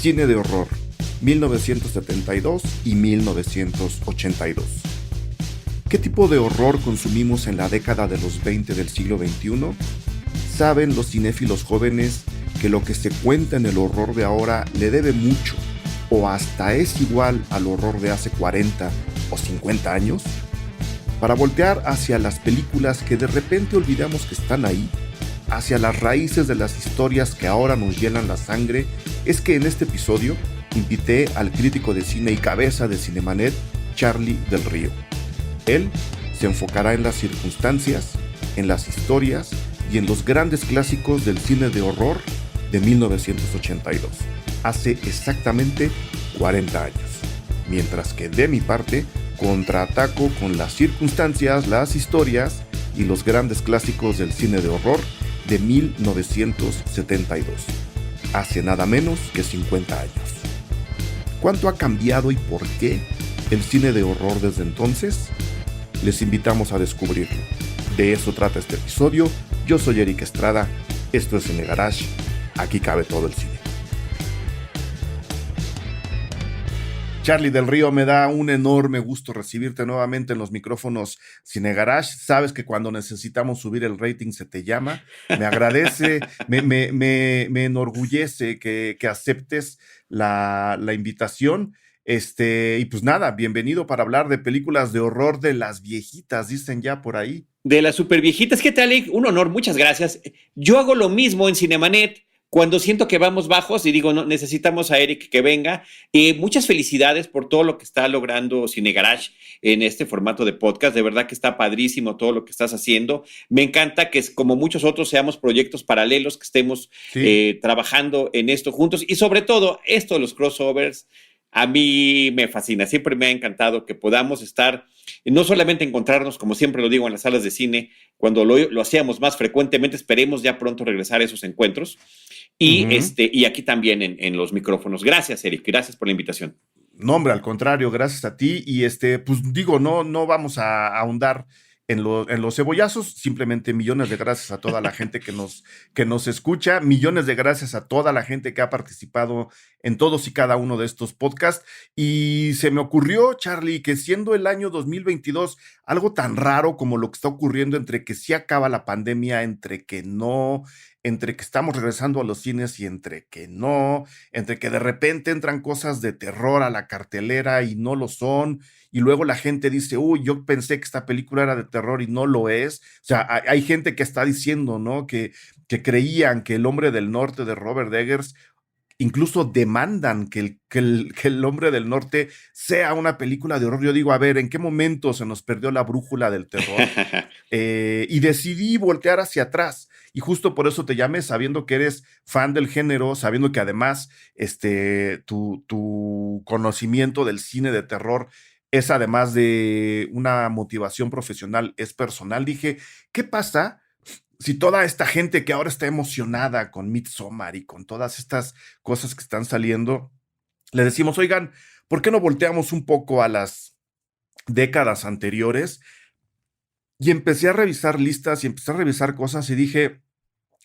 Cine de horror, 1972 y 1982. ¿Qué tipo de horror consumimos en la década de los 20 del siglo XXI? Saben los cinéfilos jóvenes que lo que se cuenta en el horror de ahora le debe mucho o hasta es igual al horror de hace 40 o 50 años. Para voltear hacia las películas que de repente olvidamos que están ahí, hacia las raíces de las historias que ahora nos hielan la sangre, es que en este episodio invité al crítico de cine y cabeza de Cinemanet, Charlie del Río. Él se enfocará en las circunstancias, en las historias y en los grandes clásicos del cine de horror de 1982, hace exactamente 40 años. Mientras que de mi parte, contraataco con las circunstancias, las historias y los grandes clásicos del cine de horror de 1972, hace nada menos que 50 años. ¿Cuánto ha cambiado y por qué el cine de horror desde entonces? Les invitamos a descubrirlo. De eso trata este episodio. Yo soy Eric Estrada, esto es Cine Garage, aquí cabe todo el cine. Charlie del Río, me da un enorme gusto recibirte nuevamente en los micrófonos Cine Garage. Sabes que cuando necesitamos subir el rating se te llama. Me agradece, me enorgullece que aceptes la invitación. Y pues nada, bienvenido para hablar de películas de horror de las viejitas, dicen ya por ahí. De las super viejitas. ¿Qué tal, Eric? Un honor, muchas gracias. Yo hago lo mismo en Cinemanet cuando siento que vamos bajos y digo, no, necesitamos a Eric que venga. Muchas felicidades por todo lo que está logrando Cine Garage en este formato de podcast. De verdad que está padrísimo todo lo que estás haciendo. Me encanta que, como muchos otros, seamos proyectos paralelos, que estemos trabajando en esto juntos y sobre todo esto de los crossovers. A mí me fascina, siempre me ha encantado que podamos estar, no solamente encontrarnos, como siempre lo digo, en las salas de cine, cuando lo hacíamos más frecuentemente, esperemos ya pronto regresar a esos encuentros, y, y aquí también en los micrófonos. Gracias, Eric, gracias por la invitación. No, hombre, al contrario, gracias a ti, y pues digo, no vamos a ahondar en los cebollazos, simplemente millones de gracias a toda la gente que nos escucha, millones de gracias a toda la gente que ha participado en todos y cada uno de estos podcasts. Y se me ocurrió, Charlie, que siendo el año 2022 algo tan raro como lo que está ocurriendo, entre que sí acaba la pandemia, entre que no, entre que estamos regresando a los cines y entre que no, entre que de repente entran cosas de terror a la cartelera y no lo son, y luego la gente dice, uy, yo pensé que esta película era de terror y no lo es. O sea, hay gente que está diciendo, ¿no? Que creían que El Hombre del Norte de Robert Eggers, incluso demandan que el Hombre del Norte sea una película de horror. Yo digo, a ver, ¿en qué momento se nos perdió la brújula del terror? Y decidí voltear hacia atrás. Y justo por eso te llamé, sabiendo que eres fan del género, sabiendo que además tu conocimiento del cine de terror es, además de una motivación profesional, es personal. Dije, ¿qué pasa si toda esta gente que ahora está emocionada con Midsommar y con todas estas cosas que están saliendo, le decimos, oigan, ¿por qué no volteamos un poco a las décadas anteriores? Y empecé a revisar listas y empecé a revisar cosas y dije,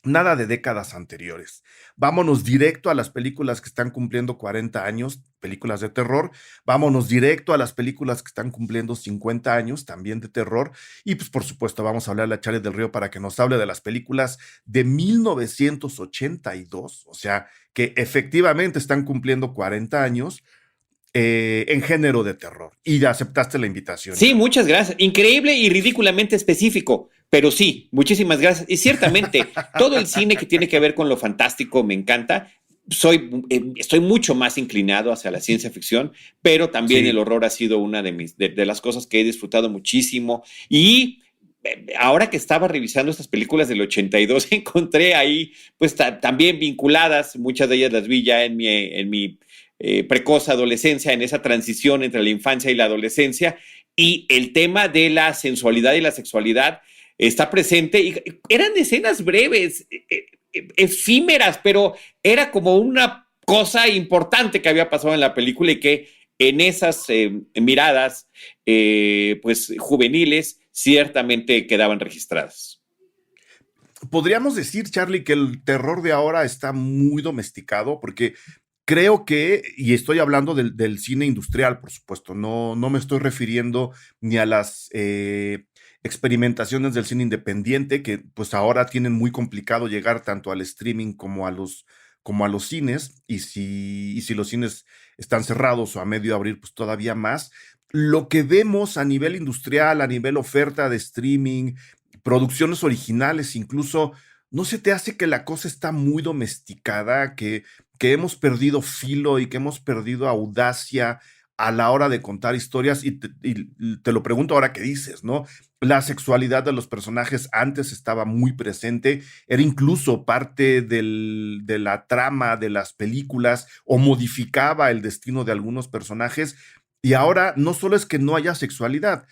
nada de décadas anteriores. Vámonos directo a las películas que están cumpliendo 40 años, películas de terror. Vámonos directo a las películas que están cumpliendo 50 años, también de terror. Y pues por supuesto vamos a hablarle a Charlie del Río para que nos hable de las películas de 1982, o sea, que efectivamente están cumpliendo 40 años en género de terror. Y ya aceptaste la invitación, Sí, Charlie. muchas gracias. Increíble y ridículamente específico, pero sí, muchísimas gracias. Y ciertamente, todo el cine que tiene que ver con lo fantástico me encanta. Estoy mucho más inclinado hacia la ciencia ficción, pero también el horror ha sido una de las cosas que he disfrutado muchísimo. Y ahora que estaba revisando estas películas del 82, encontré ahí, pues también vinculadas, muchas de ellas las vi ya en mi precoz adolescencia, en esa transición entre la infancia y la adolescencia, y el tema de la sensualidad y la sexualidad está presente. Y eran escenas breves, efímeras, pero era como una cosa importante que había pasado en la película y que en esas miradas pues juveniles ciertamente quedaban registradas. Podríamos decir, Charlie, que el terror de ahora está muy domesticado, porque creo que, y estoy hablando del cine industrial, por supuesto, no me estoy refiriendo ni a las experimentaciones del cine independiente, que pues ahora tienen muy complicado llegar tanto al streaming como a los cines, y si los cines están cerrados o a medio abrir, pues todavía más. Lo que vemos a nivel industrial, a nivel oferta de streaming, producciones originales, incluso, ¿no se te hace que la cosa está muy domesticada, que hemos perdido filo y que hemos perdido audacia a la hora de contar historias? Y te lo pregunto ahora que dices, ¿no? La sexualidad de los personajes antes estaba muy presente, era incluso parte de la trama de las películas o modificaba el destino de algunos personajes. Y ahora no solo es que no haya sexualidad,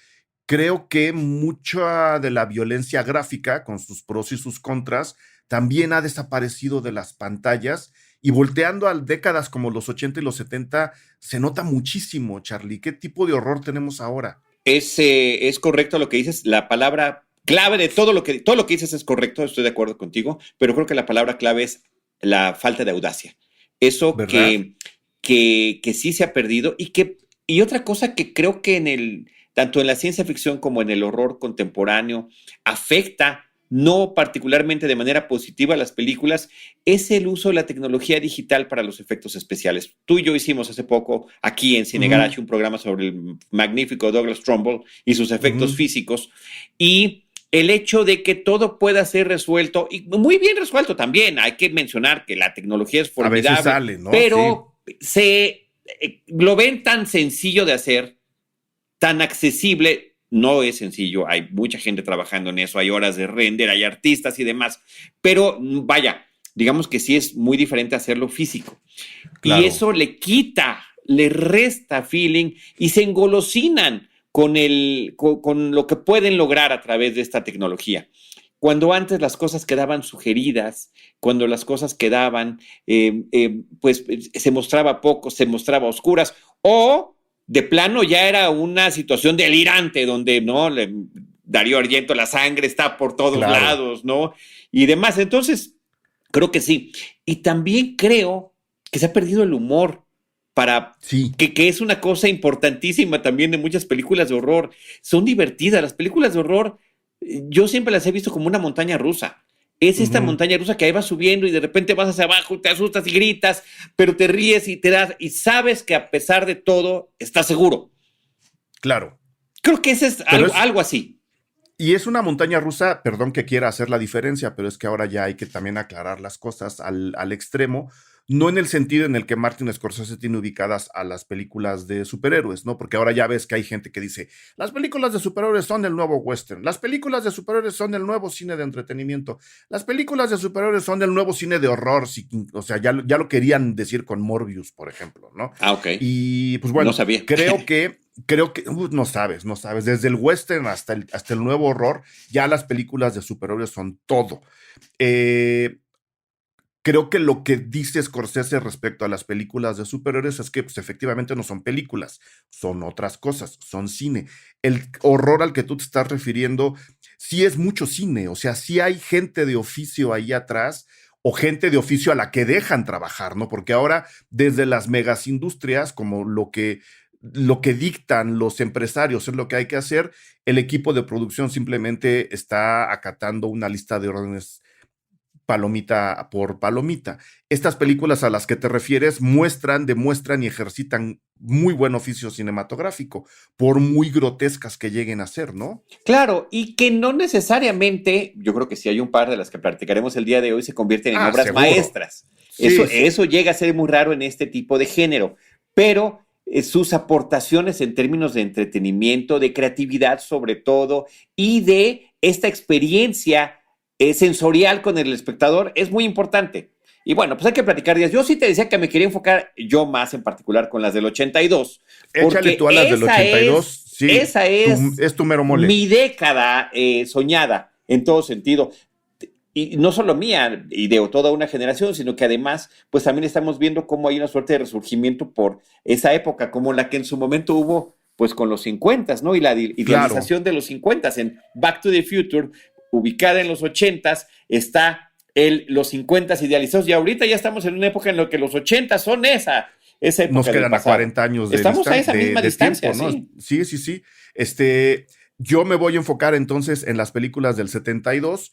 creo que mucha de la violencia gráfica, con sus pros y sus contras, también ha desaparecido de las pantallas, y volteando a décadas como los 80 y los 70, se nota muchísimo, Charlie. ¿Qué tipo de horror tenemos ahora? Es correcto lo que dices. La palabra clave de todo lo que dices es correcto, estoy de acuerdo contigo, pero creo que la palabra clave es la falta de audacia. Eso ¿Verdad? que sí se ha perdido y otra cosa que creo que tanto en la ciencia ficción como en el horror contemporáneo afecta no particularmente de manera positiva a las películas, es el uso de la tecnología digital para los efectos especiales. Tú y yo hicimos hace poco aquí en Cine Ujú, Garage un programa sobre el magnífico Douglas Trumbull y sus efectos ujú. físicos, y el hecho de que todo pueda ser resuelto, y muy bien resuelto también, hay que mencionar que la tecnología es A veces formidable, sale, ¿no? Sí, pero lo ven tan sencillo de hacer, tan accesible. No es sencillo, hay mucha gente trabajando en eso, hay horas de render, hay artistas y demás, pero vaya, digamos que sí es muy diferente hacerlo físico. Y claro. eso le resta feeling y se engolosinan con lo que pueden lograr a través de esta tecnología. Cuando antes las cosas quedaban sugeridas, cuando las cosas quedaban, pues se mostraba poco, se mostraba oscuras, o de plano ya era una situación delirante donde, ¿no? Darío Argento, la sangre está por todos Claro, lados, ¿no? Y demás. Entonces, creo que sí. Y también creo que se ha perdido el humor para sí. que es una cosa importantísima también de muchas películas de horror. Son divertidas. Las películas de horror, yo siempre las he visto como una montaña rusa. Es esta Ujú, montaña rusa que ahí vas subiendo y de repente vas hacia abajo, te asustas y gritas, pero te ríes y te das, y sabes que a pesar de todo, estás seguro. claro. Creo que ese es Pero algo así. y es una montaña rusa, perdón que quiera hacer la diferencia, pero es que ahora ya hay que también aclarar las cosas al extremo, no en el sentido en el que Martin Scorsese tiene ubicadas a las películas de superhéroes, ¿no? Porque ahora ya ves que hay gente que dice, las películas de superhéroes son el nuevo western, las películas de superhéroes son el nuevo cine de entretenimiento, las películas de superhéroes son el nuevo cine de horror, o sea, ya lo querían decir con Morbius, por ejemplo, ¿no? Ah, ok. Y pues No bueno, sabía. no sabes, desde el western hasta el nuevo horror, ya las películas de superhéroes son todo. Eh, Creo que lo que dice Scorsese respecto a las películas de superhéroes es que pues, efectivamente no son películas, son otras cosas, son cine. El horror al que tú te estás refiriendo sí es mucho cine, o sea, sí hay gente de oficio ahí atrás o gente de oficio a la que dejan trabajar, ¿no? Porque ahora desde las megas industrias, como lo que dictan los empresarios es lo que hay que hacer, el equipo de producción simplemente está acatando una lista de órdenes palomita por palomita. Estas películas a las que te refieres demuestran y ejercitan muy buen oficio cinematográfico, por muy grotescas que lleguen a ser, ¿no? Claro, y que no necesariamente, yo creo que si hay un par de las que practicaremos el día de hoy, se convierten en Ah, obras seguro. maestras. Sí, sí. Eso llega a ser muy raro en este tipo de género, pero sus aportaciones en términos de entretenimiento, de creatividad sobre todo, y de esta experiencia sensorial con el espectador es muy importante. Y bueno, pues hay que platicar días. Yo sí te decía que me quería enfocar yo más en particular con las del 82, Échale porque tú a las del 82, sí, esa es es tu mero mole. mi década soñada en todo sentido. Y no solo mía y de toda una generación, sino que además, pues también estamos viendo cómo hay una suerte de resurgimiento por esa época, como la que en su momento hubo, pues con los 50, ¿no? Y la Claro. idealización de los 50 en Back to the Future, ubicada en los 80, está los 50 idealizados, y ahorita ya estamos en una época en la que los 80 son esa época. Nos quedan a 40 años de Estamos a esa misma distancia, tiempo, ¿no? Sí. Yo me voy a enfocar entonces en las películas del 72,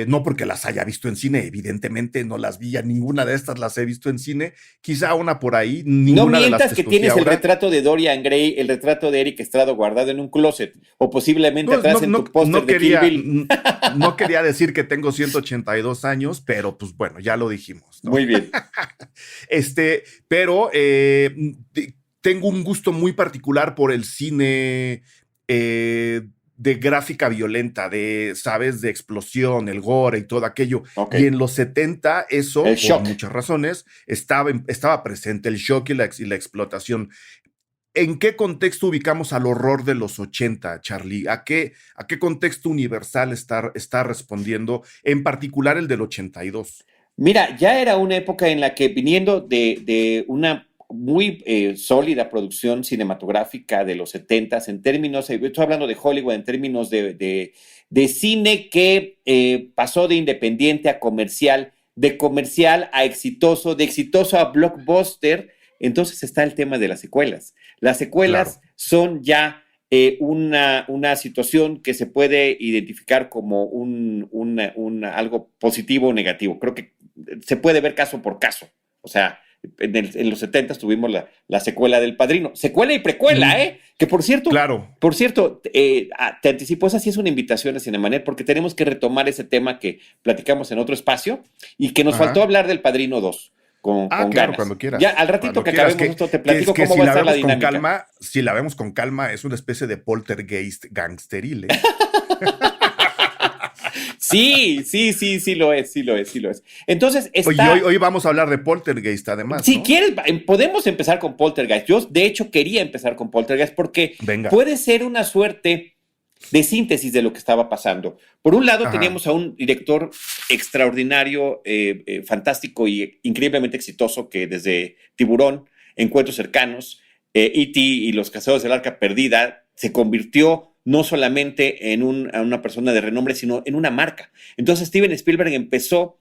no porque las haya visto en cine, evidentemente no las vi, a ninguna de estas las he visto en cine, quizá una por ahí, ninguna no de las mientas que tienes ahora. El retrato de Dorian Gray, el retrato de Eric Estrada guardado en un closet, o posiblemente atrás en tu póster de Kill Bill. No quería decir que tengo 182 años, pero pues bueno, ya lo dijimos, ¿no? Muy bien. Pero tengo un gusto muy particular por el cine de gráfica violenta, ¿sabes? De explosión, el gore y todo aquello. Okay. Y en los 70 eso, el por shock. muchas razones, estaba presente el shock y la explotación. ¿En qué contexto ubicamos al horror de los 80, Charlie? ¿A qué contexto universal está respondiendo, en particular el del 82? Mira, ya era una época en la que, viniendo de una muy sólida producción cinematográfica de los 70s, en términos, estoy hablando de Hollywood, en términos de cine que pasó de independiente a comercial, de comercial a exitoso, de exitoso a blockbuster. Entonces está el tema de las secuelas. Las secuelas son ya una situación que se puede identificar como algo positivo o negativo. Creo que se puede ver caso por caso. O sea, en los 70 tuvimos la secuela del Padrino. Secuela y precuela, que por cierto, te anticipo, esa sí es una invitación a Cinemanet, porque tenemos que retomar ese tema que platicamos en otro espacio y que nos faltó hablar del Padrino 2. Con claro, ganas. Cuando quieras. Ya, al ratito que acabemos esto, te platico cómo va a estar la dinámica. Si la vemos con calma, es una especie de poltergeist gangsteril. Sí lo es. Entonces, hoy vamos a hablar de poltergeist, además. Si ¿no? quieres, podemos empezar con poltergeist. Yo, de hecho, quería empezar con poltergeist porque puede ser una suerte de síntesis de lo que estaba pasando. Por un lado, teníamos a un director extraordinario, fantástico y increíblemente exitoso, que desde Tiburón, Encuentros Cercanos, E.T. y Los Cazadores del Arca Perdida, se convirtió no solamente en una persona de renombre, sino en una marca. Entonces, Steven Spielberg empezó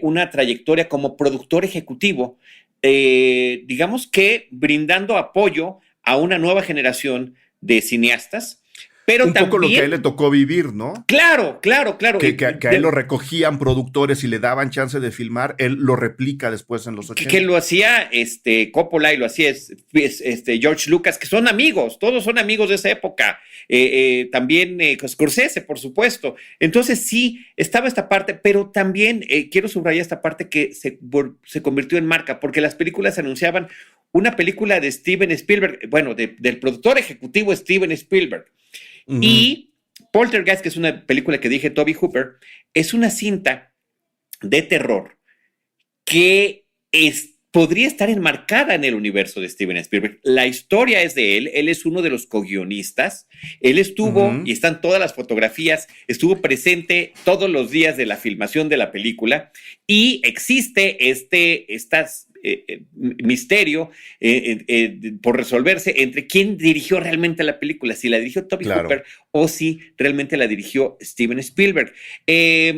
una trayectoria como productor ejecutivo, digamos que brindando apoyo a una nueva generación de cineastas. Pero también, poco lo que a él le tocó vivir, ¿no? Claro. Que a él lo recogían productores y le daban chance de filmar, él lo replica después en los 80. Que lo hacía Coppola y lo hacía George Lucas, que son amigos, todos son amigos de esa época. También Scorsese, por supuesto. Entonces sí, estaba esta parte, pero también quiero subrayar esta parte que se convirtió en marca, porque las películas anunciaban una película de Steven Spielberg, bueno, del productor ejecutivo Steven Spielberg. Uh-huh. Y Poltergeist, que es una película que dije Toby Hooper, es una cinta de terror que podría estar enmarcada en el universo de Steven Spielberg. La historia es de él es uno de los co-guionistas, él estuvo, y están todas las fotografías, estuvo presente todos los días de la filmación de la película, y existe misterio por resolverse entre quién dirigió realmente la película, si la dirigió Toby Hooper o si realmente la dirigió Steven Spielberg.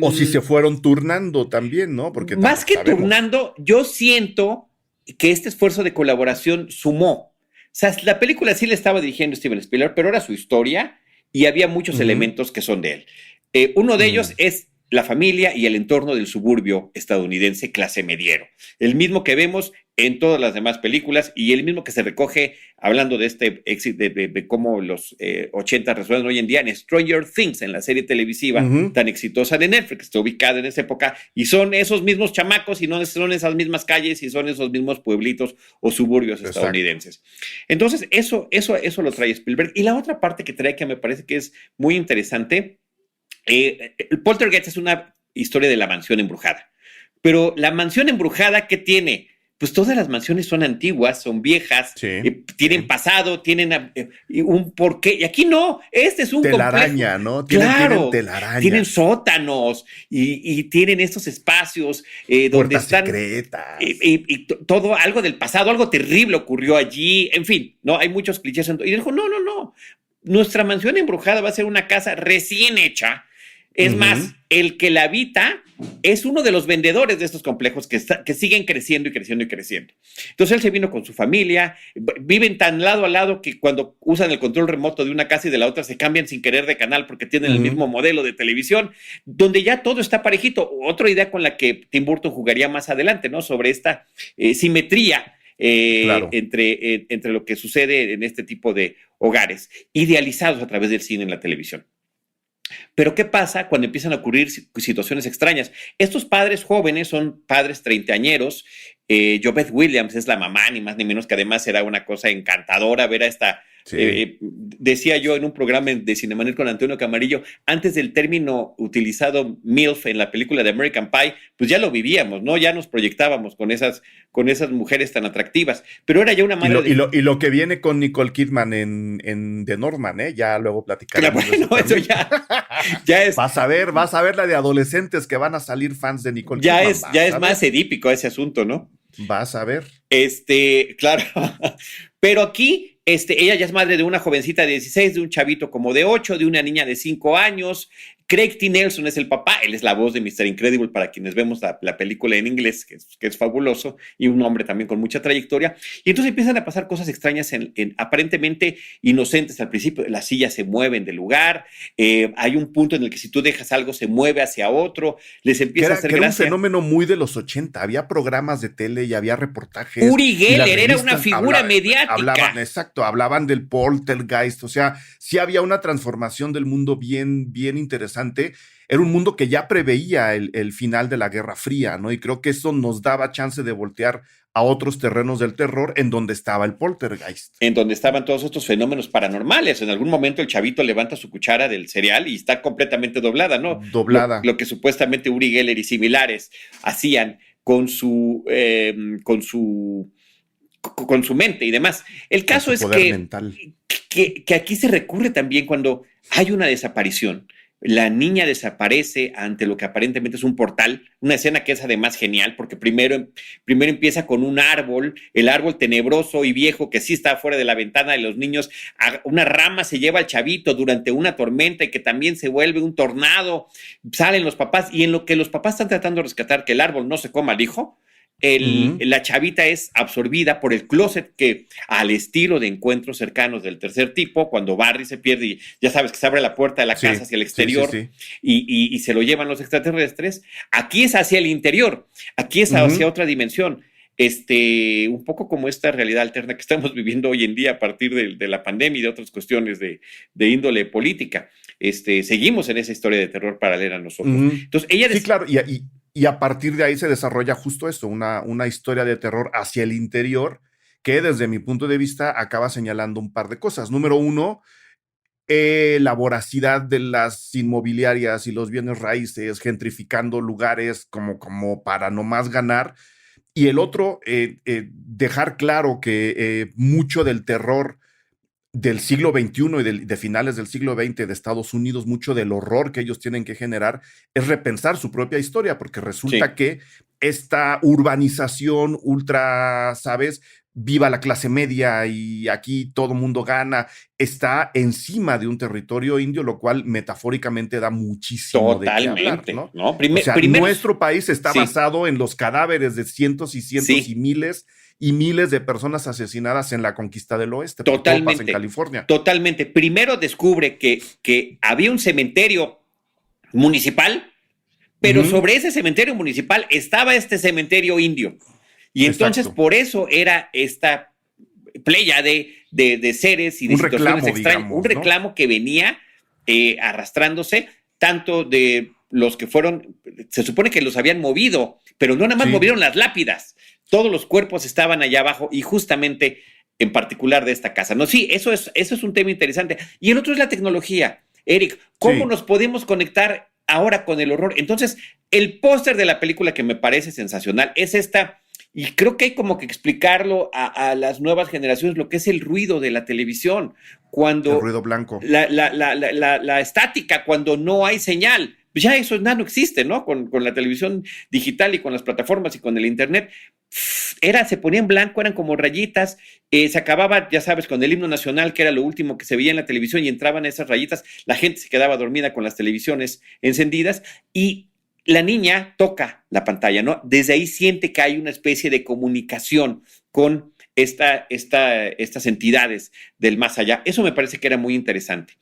O si se fueron turnando también, ¿no? Porque más que turnando, yo siento que este esfuerzo de colaboración sumó. O sea, la película sí la estaba dirigiendo Steven Spielberg, pero era su historia y había muchos elementos que son de él. Uno de ellos es la familia y el entorno del suburbio estadounidense clase mediero. El mismo que vemos en todas las demás películas y el mismo que se recoge, hablando de este éxito, de cómo los 80 resuenan hoy en día, en Stranger Things, en la serie televisiva tan exitosa de Netflix, que está ubicada en esa época, y son esos mismos chamacos y no son esas mismas calles y son esos mismos pueblitos o suburbios estadounidenses. Entonces, eso lo trae Spielberg. Y la otra parte que trae, que me parece que es muy interesante, el Poltergeist es una historia de la mansión embrujada, pero la mansión embrujada que tiene, pues todas las mansiones son antiguas, son viejas, tienen pasado, tienen un porqué, y aquí no, este es un telaraña, complejo. ¿No? Tienen telaraña. Tienen sótanos y tienen estos espacios donde están secretas. Y todo, algo del pasado, algo terrible ocurrió allí, en fin, ¿no? Hay muchos clichés. Y dijo, no, nuestra mansión embrujada va a ser una casa recién hecha, Es más, el que la habita es uno de los vendedores de estos complejos que siguen creciendo y creciendo y creciendo. Entonces él se vino con su familia, viven tan lado a lado que cuando usan el control remoto de una casa y de la otra se cambian sin querer de canal porque tienen el mismo modelo de televisión, donde ya todo está parejito. Otra idea con la que Tim Burton jugaría más adelante, ¿no? Sobre esta simetría claro. entre lo que sucede en este tipo de hogares, idealizados a través del cine en la televisión. Pero ¿qué pasa cuando empiezan a ocurrir situaciones extrañas? Estos padres jóvenes son padres treintañeros. JoBeth Williams es la mamá, ni más ni menos, que además era una cosa encantadora ver a esta... Sí. Decía yo en un programa de Cinemanet con Antonio Camarillo, antes del término utilizado MILF en la película de American Pie, pues ya lo vivíamos, ¿no? Ya nos proyectábamos con esas mujeres tan atractivas, pero era ya una madre y lo que viene con Nicole Kidman en The Northman, ya luego platicaremos. Bueno, eso ya es... Vas a ver la de adolescentes que van a salir fans de Nicole Kidman. Ya es más edípico ese asunto, ¿no? Vas a ver. Claro. Pero aquí... ella ya es madre de una jovencita de 16, de un chavito como de 8, de una niña de 5 años. Craig T. Nelson es el papá, él es la voz de Mr. Incredible para quienes vemos la película en inglés, que es fabuloso, y un hombre también con mucha trayectoria. Y entonces empiezan a pasar cosas extrañas aparentemente inocentes al principio. Las sillas se mueven del lugar, hay un punto en el que si tú dejas algo se mueve hacia otro, les empieza a hacer gracia. Era un fenómeno muy de los 80, había programas de tele y había reportajes. Uri Geller era una figura mediática. Hablaban del poltergeist, o sea, sí había una transformación del mundo bien, bien interesante. Era un mundo que ya preveía el final de la Guerra Fría, ¿no? Y creo que eso nos daba chance de voltear a otros terrenos del terror en donde estaba el poltergeist. En donde estaban todos estos fenómenos paranormales. En algún momento el chavito levanta su cuchara del cereal y está completamente doblada, ¿no? Doblada. Lo que supuestamente Uri Geller y similares hacían con su mente y demás. El caso es que aquí se recurre también cuando hay una desaparición. La niña desaparece ante lo que aparentemente es un portal, una escena que es además genial, porque primero empieza con un árbol, el árbol tenebroso y viejo que sí está fuera de la ventana de los niños, una rama se lleva al chavito durante una tormenta y que también se vuelve un tornado, salen los papás y en lo que los papás están tratando de rescatar que el árbol no se coma al hijo, la chavita es absorbida por el closet que, al estilo de Encuentros Cercanos del Tercer Tipo, cuando Barry se pierde y ya sabes que se abre la puerta de la casa hacia el exterior y se lo llevan los extraterrestres, aquí es hacia el interior, aquí es hacia otra dimensión. Un poco como esta realidad alterna que estamos viviendo hoy en día a partir de la pandemia y de otras cuestiones de índole política. Seguimos en esa historia de terror paralela a nosotros. Entonces, ella claro, y a partir de ahí se desarrolla justo esto, una historia de terror hacia el interior que desde mi punto de vista acaba señalando un par de cosas. Número uno, la voracidad de las inmobiliarias y los bienes raíces, gentrificando lugares como para nomás ganar. Y el otro, dejar claro que mucho del terror del siglo XXI y de finales del siglo XX de Estados Unidos, mucho del horror que ellos tienen que generar es repensar su propia historia, porque resulta que esta urbanización ultra, ¿sabes?, viva la clase media y aquí todo mundo gana, está encima de un territorio indio, lo cual metafóricamente da muchísimo de qué hablar, ¿no? Nuestro país está basado en los cadáveres de cientos y cientos y miles de personas asesinadas en la conquista del oeste. Totalmente. Pasa en California. Totalmente. Primero descubre que había un cementerio municipal, pero sobre ese cementerio municipal estaba este cementerio indio. Y entonces por eso era esta playa de seres y de situaciones extrañas. Un reclamo que venía arrastrándose tanto de los que fueron, se supone que los habían movido, pero no nada más movieron las lápidas. Todos los cuerpos estaban allá abajo y justamente en particular de esta casa. No, eso es un tema interesante. Y el otro es la tecnología. Eric, ¿cómo nos podemos conectar ahora con el horror? Entonces, el póster de la película que me parece sensacional es esta, y creo que hay como que explicarlo a las nuevas generaciones, lo que es el ruido de la televisión. Cuando el ruido blanco. La estática, cuando no hay señal. Pues ya eso no existe, ¿no? Con la televisión digital y con las plataformas y con el internet. se ponía en blanco, eran como rayitas, se acababa, ya sabes, con el himno nacional, que era lo último que se veía en la televisión, y entraban esas rayitas, la gente se quedaba dormida con las televisiones encendidas, y la niña toca la pantalla, ¿no? Desde ahí siente que hay una especie de comunicación con estas entidades del más allá. Eso me parece que era muy interesante.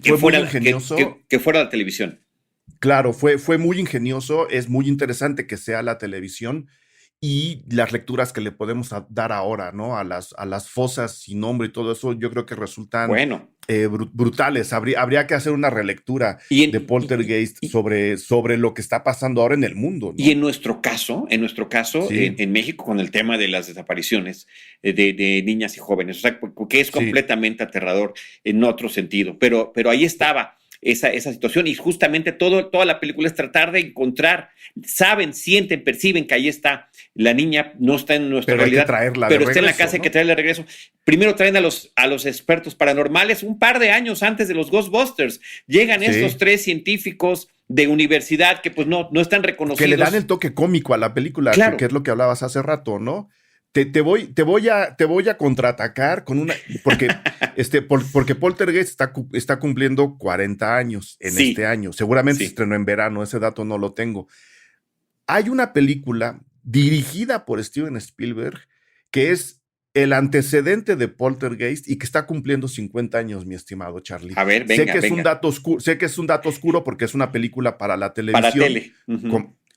Fue muy ingenioso. Que fuera la televisión. Claro, fue muy ingenioso, es muy interesante que sea la televisión y las lecturas que le podemos dar ahora, ¿no? A las fosas sin nombre y todo eso, yo creo que resultan Bueno. Brutales. Habría que hacer una relectura de Poltergeist sobre lo que está pasando ahora en el mundo, ¿no? Y en nuestro caso, Sí. en México, con el tema de las desapariciones de niñas y jóvenes, o sea, que es completamente aterrador en otro sentido, pero ahí estaba esa situación, y justamente toda la película es tratar de encontrar, saben, sienten, perciben que ahí está la niña, no está en nuestra realidad, pero está en la casa, ¿no? Hay que traerla de regreso. Primero traen a los expertos paranormales un par de años antes de los Ghostbusters. Llegan estos 3 científicos de universidad que pues no están reconocidos. Que le dan el toque cómico a la película, claro. que es lo que hablabas hace rato, ¿no? Te voy a contraatacar con una. Porque Poltergeist está cumpliendo 40 años en este año. Seguramente se estrenó en verano, ese dato no lo tengo. Hay una película dirigida por Steven Spielberg que es el antecedente de Poltergeist y que está cumpliendo 50 años, mi estimado Charlie. A ver, venga, sé que es un dato oscuro porque es una película para la televisión. Para tele.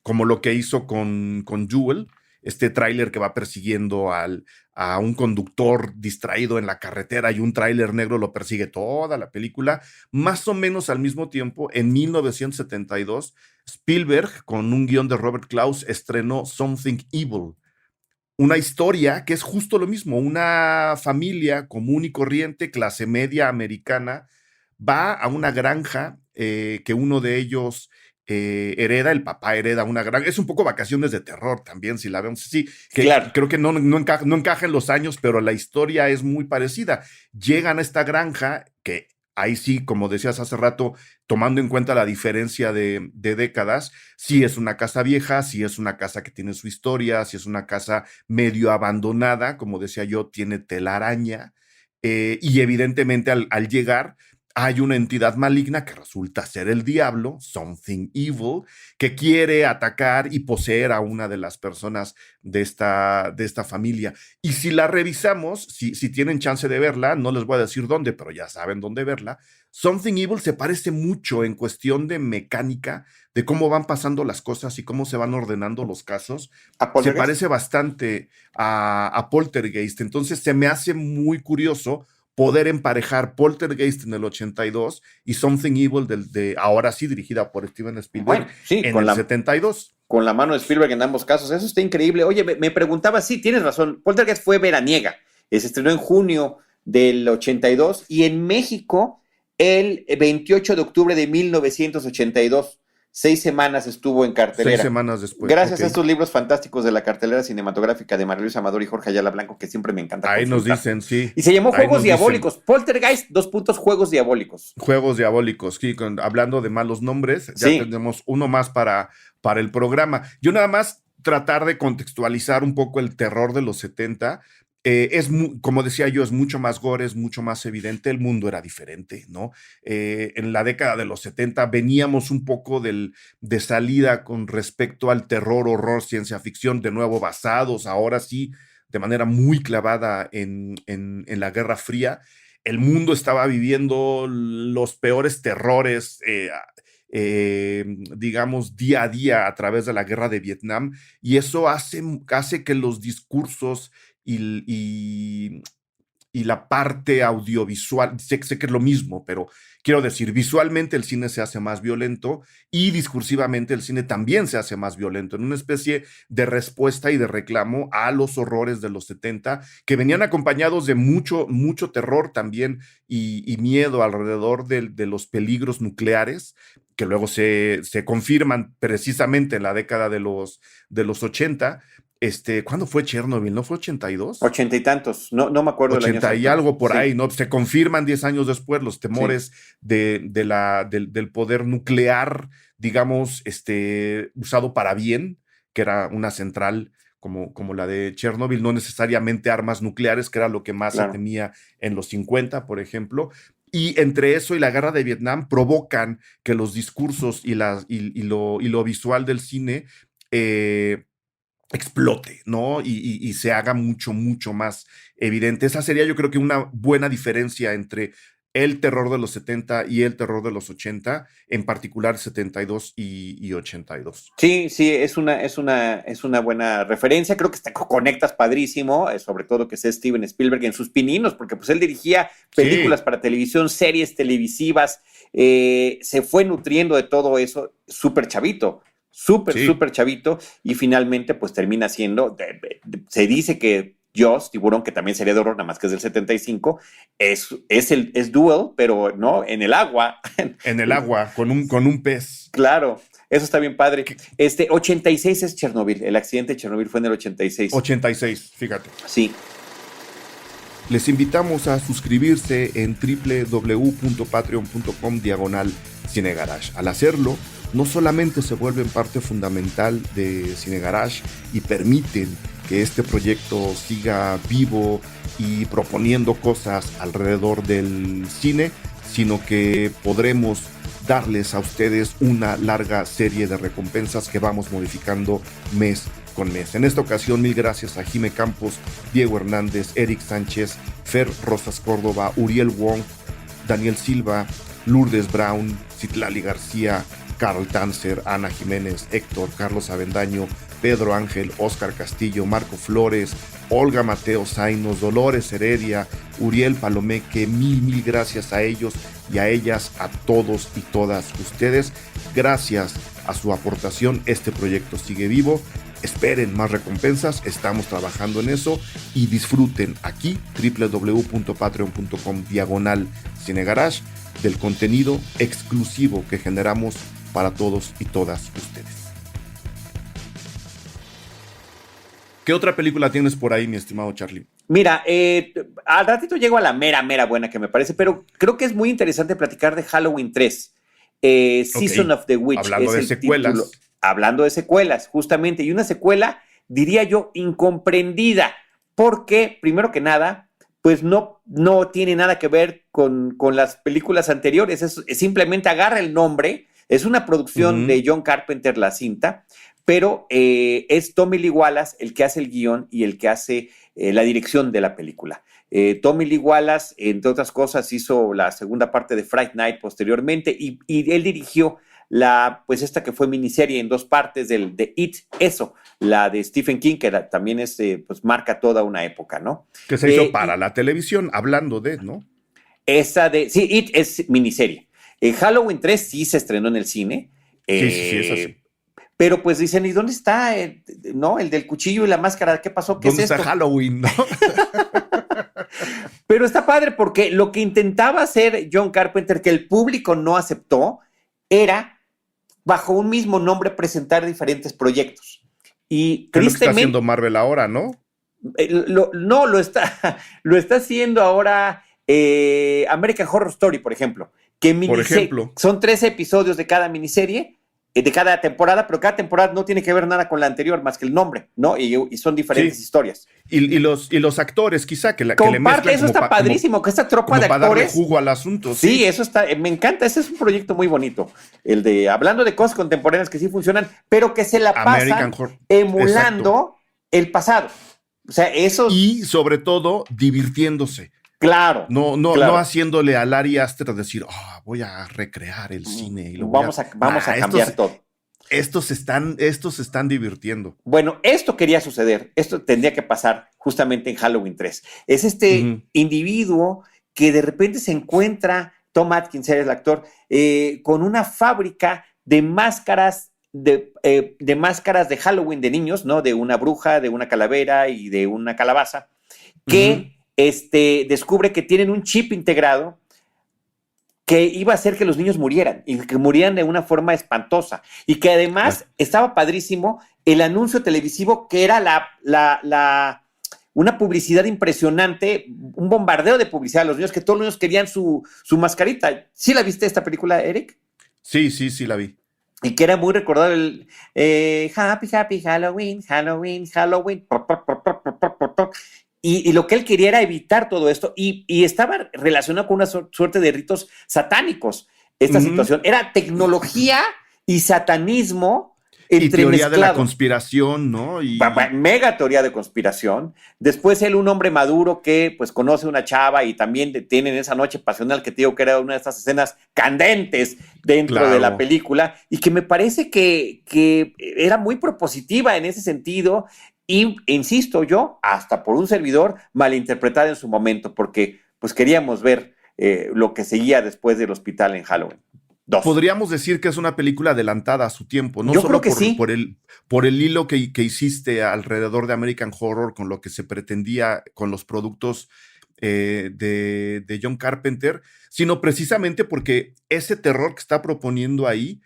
Como lo que hizo con Jewel, este tráiler que va persiguiendo a un conductor distraído en la carretera, y un tráiler negro lo persigue toda la película. Más o menos al mismo tiempo, en 1972, Spielberg, con un guión de Robert Klaus, estrenó Something Evil, una historia que es justo lo mismo. Una familia común y corriente, clase media americana, va a una granja que uno de ellos hereda, el papá hereda una granja. Es un poco Vacaciones de Terror también, si la vemos así. Claro. Creo que no encaja en los años, pero la historia es muy parecida. Llegan a esta granja que ahí sí, como decías hace rato, tomando en cuenta la diferencia de décadas, sí es una casa vieja, sí es una casa que tiene su historia, sí es una casa medio abandonada, como decía yo, tiene telaraña, y evidentemente al llegar hay una entidad maligna que resulta ser el diablo, Something Evil, que quiere atacar y poseer a una de las personas de esta familia. Y si la revisamos, si tienen chance de verla, no les voy a decir dónde, pero ya saben dónde verla, Something Evil se parece mucho en cuestión de mecánica, de cómo van pasando las cosas y cómo se van ordenando los casos. Se parece bastante a Poltergeist. Entonces se me hace muy curioso poder emparejar Poltergeist en el 82 y Something Evil de ahora sí dirigida por Steven Spielberg en el 72. Con la mano de Spielberg en ambos casos. Eso está increíble. Oye, me preguntaba, sí, tienes razón, Poltergeist fue veraniega. Se estrenó en junio del 82 y en México el 28 de octubre de 1982. 6 semanas estuvo en cartelera. 6 semanas después. Gracias a estos libros fantásticos de la cartelera cinematográfica de María Luisa Amador y Jorge Ayala Blanco, que siempre me encanta consultar. Ahí nos dicen, sí. Y se llamó Juegos Diabólicos. Poltergeist, Juegos Diabólicos. Juegos Diabólicos, sí, hablando de malos nombres, ya tenemos uno más para el programa. Yo nada más tratar de contextualizar un poco el terror de los 70. Como decía yo, es mucho más gore, es mucho más evidente. El mundo era diferente, ¿no? En la década de los 70 veníamos un poco de salida con respecto al terror, horror, ciencia ficción, de nuevo basados, ahora sí, de manera muy clavada en la Guerra Fría. El mundo estaba viviendo los peores terrores, digamos, día a día a través de la guerra de Vietnam, y eso hace que los discursos y la parte audiovisual, sé que es lo mismo, pero quiero decir, visualmente el cine se hace más violento y discursivamente el cine también se hace más violento, en una especie de respuesta y de reclamo a los horrores de los 70, que venían acompañados de mucho terror también y miedo alrededor de los peligros nucleares, que luego se confirman precisamente en la década de los 80. ¿Cuándo fue Chernobyl? ¿No fue 82? 80 y tantos, no me acuerdo. 80 y algo por ahí, ¿no? Se confirman 10 años después los temores del poder nuclear, digamos, usado para bien, que era una central como la de Chernobyl, no necesariamente armas nucleares, que era lo que más se temía en los 50, por ejemplo. Y entre eso y la guerra de Vietnam provocan que los discursos y lo visual del cine explote, ¿no? Y se haga mucho, mucho más evidente. Esa sería, yo creo que una buena diferencia entre el terror de los 70 y el terror de los 80, en particular 72 y 82. Sí, es una buena referencia. Creo que te conectas padrísimo, sobre todo que sea Steven Spielberg en sus pininos, porque pues él dirigía películas para televisión, series televisivas, se fue nutriendo de todo eso, súper chavito. Súper chavito, y finalmente pues termina siendo, se dice que Jaws, Tiburón, que también sería de horror, nada más que es del 75, es Duel, pero no, en el agua. En el agua, con un pez. Claro, eso está bien padre. 86 es Chernobyl, el accidente de Chernobyl fue en el 86. 86, fíjate. Sí. Les invitamos a suscribirse en www.patreon.com/Cinegarage. Al hacerlo, no solamente se vuelven parte fundamental de Cinegarage y permiten que este proyecto siga vivo y proponiendo cosas alrededor del cine, sino que podremos darles a ustedes una larga serie de recompensas que vamos modificando mes con mes. En esta ocasión, mil gracias a Jime Campos, Diego Hernández, Eric Sánchez, Fer Rosas Córdoba, Uriel Wong, Daniel Silva, Lourdes Brown, Citlali García, Carl Tanzer, Ana Jiménez, Héctor, Carlos Avendaño, Pedro Ángel, Óscar Castillo, Marco Flores, Olga Mateo Zainos, Dolores Heredia, Uriel Palomeque. Mil gracias a ellos y a ellas, a todos y todas ustedes. Gracias a su aportación, este proyecto sigue vivo. Esperen más recompensas, estamos trabajando en eso, y disfruten aquí www.patreon.com/Cinegarage del contenido exclusivo que generamos para todos y todas ustedes. ¿Qué otra película tienes por ahí, mi estimado Charlie? Mira, al ratito llego a la mera buena que me parece, pero creo que es muy interesante platicar de Halloween 3, Season of the Witch. Hablando de secuelas. Título. Hablando de secuelas, justamente, y una secuela, diría yo, incomprendida, porque, primero que nada, pues no tiene nada que ver con las películas anteriores, es simplemente agarra el nombre, es una producción de John Carpenter, la cinta, pero es Tommy Lee Wallace el que hace el guión y el que hace la dirección de la película. Tommy Lee Wallace, entre otras cosas, hizo la segunda parte de Fright Night posteriormente, y él dirigió pues esta que fue miniserie en 2 partes de It, la de Stephen King, que también pues marca toda una época, ¿no? Que se hizo para la televisión, hablando de, ¿no? Sí, It es miniserie. Halloween 3 sí se estrenó en el cine. Sí, es así. Pero pues dicen, ¿y dónde está no, el del cuchillo y la máscara? ¿Qué pasó? ¿Qué es esto? ¿Dónde está Halloween, no? Pero está padre porque lo que intentaba hacer John Carpenter, que el público no aceptó, era bajo un mismo nombre presentar diferentes proyectos. Y ¿Qué es lo que está haciendo Marvel ahora, no? Lo está haciendo ahora American Horror Story, por ejemplo. Por ejemplo. Son 13 episodios de cada miniserie, de cada temporada, pero cada temporada no tiene que ver nada con la anterior, más que el nombre, ¿no? Y son diferentes historias. Y los actores, quizá, que le mezclan. Eso está padrísimo, que esta tropa de actores. Para darle jugo al asunto. Sí, eso está, me encanta. Ese es un proyecto muy bonito. El de hablando de cosas contemporáneas que sí funcionan, pero que se la pasan emulando el pasado. O sea, eso. Y sobre todo, divirtiéndose. Claro. No haciéndole al Ari Aster decir, voy a recrear el cine. Y vamos a cambiar todo. Estos se están divirtiendo. Bueno, esto quería suceder. Esto tendría que pasar justamente en Halloween 3. Es individuo que de repente se encuentra, Tom Atkins es el actor, con una fábrica de máscaras de máscaras de Halloween de niños, ¿no? De una bruja, de una calavera y de una calabaza, que descubre que tienen un chip integrado que iba a hacer que los niños murieran y que murieran de una forma espantosa, y que además estaba padrísimo el anuncio televisivo, que era una publicidad impresionante, un bombardeo de publicidad a los niños, que todos los niños querían su mascarita. ¿Sí la viste esta película, Eric? Sí, la vi. y que era muy recordado el Happy, Happy Halloween, Halloween, Halloween. Y lo que él quería era evitar todo esto y estaba relacionado con una suerte de ritos satánicos. Esta situación era tecnología y satanismo Y teoría de la entremezclado. conspiración, ¿no? Mega teoría de conspiración. Después él, un hombre maduro que pues conoce una chava y también tienen esa noche pasional que te digo que era una de estas escenas candentes dentro de la película y que me parece que era muy propositiva en ese sentido y, insisto yo, hasta por un servidor malinterpretada en su momento porque pues queríamos ver lo que seguía después del hospital en Halloween. Podríamos decir que es una película adelantada a su tiempo, no Yo solo creo que sí. por el hilo que hiciste alrededor de American Horror, con lo que se pretendía con los productos de John Carpenter, sino precisamente porque ese terror que está proponiendo ahí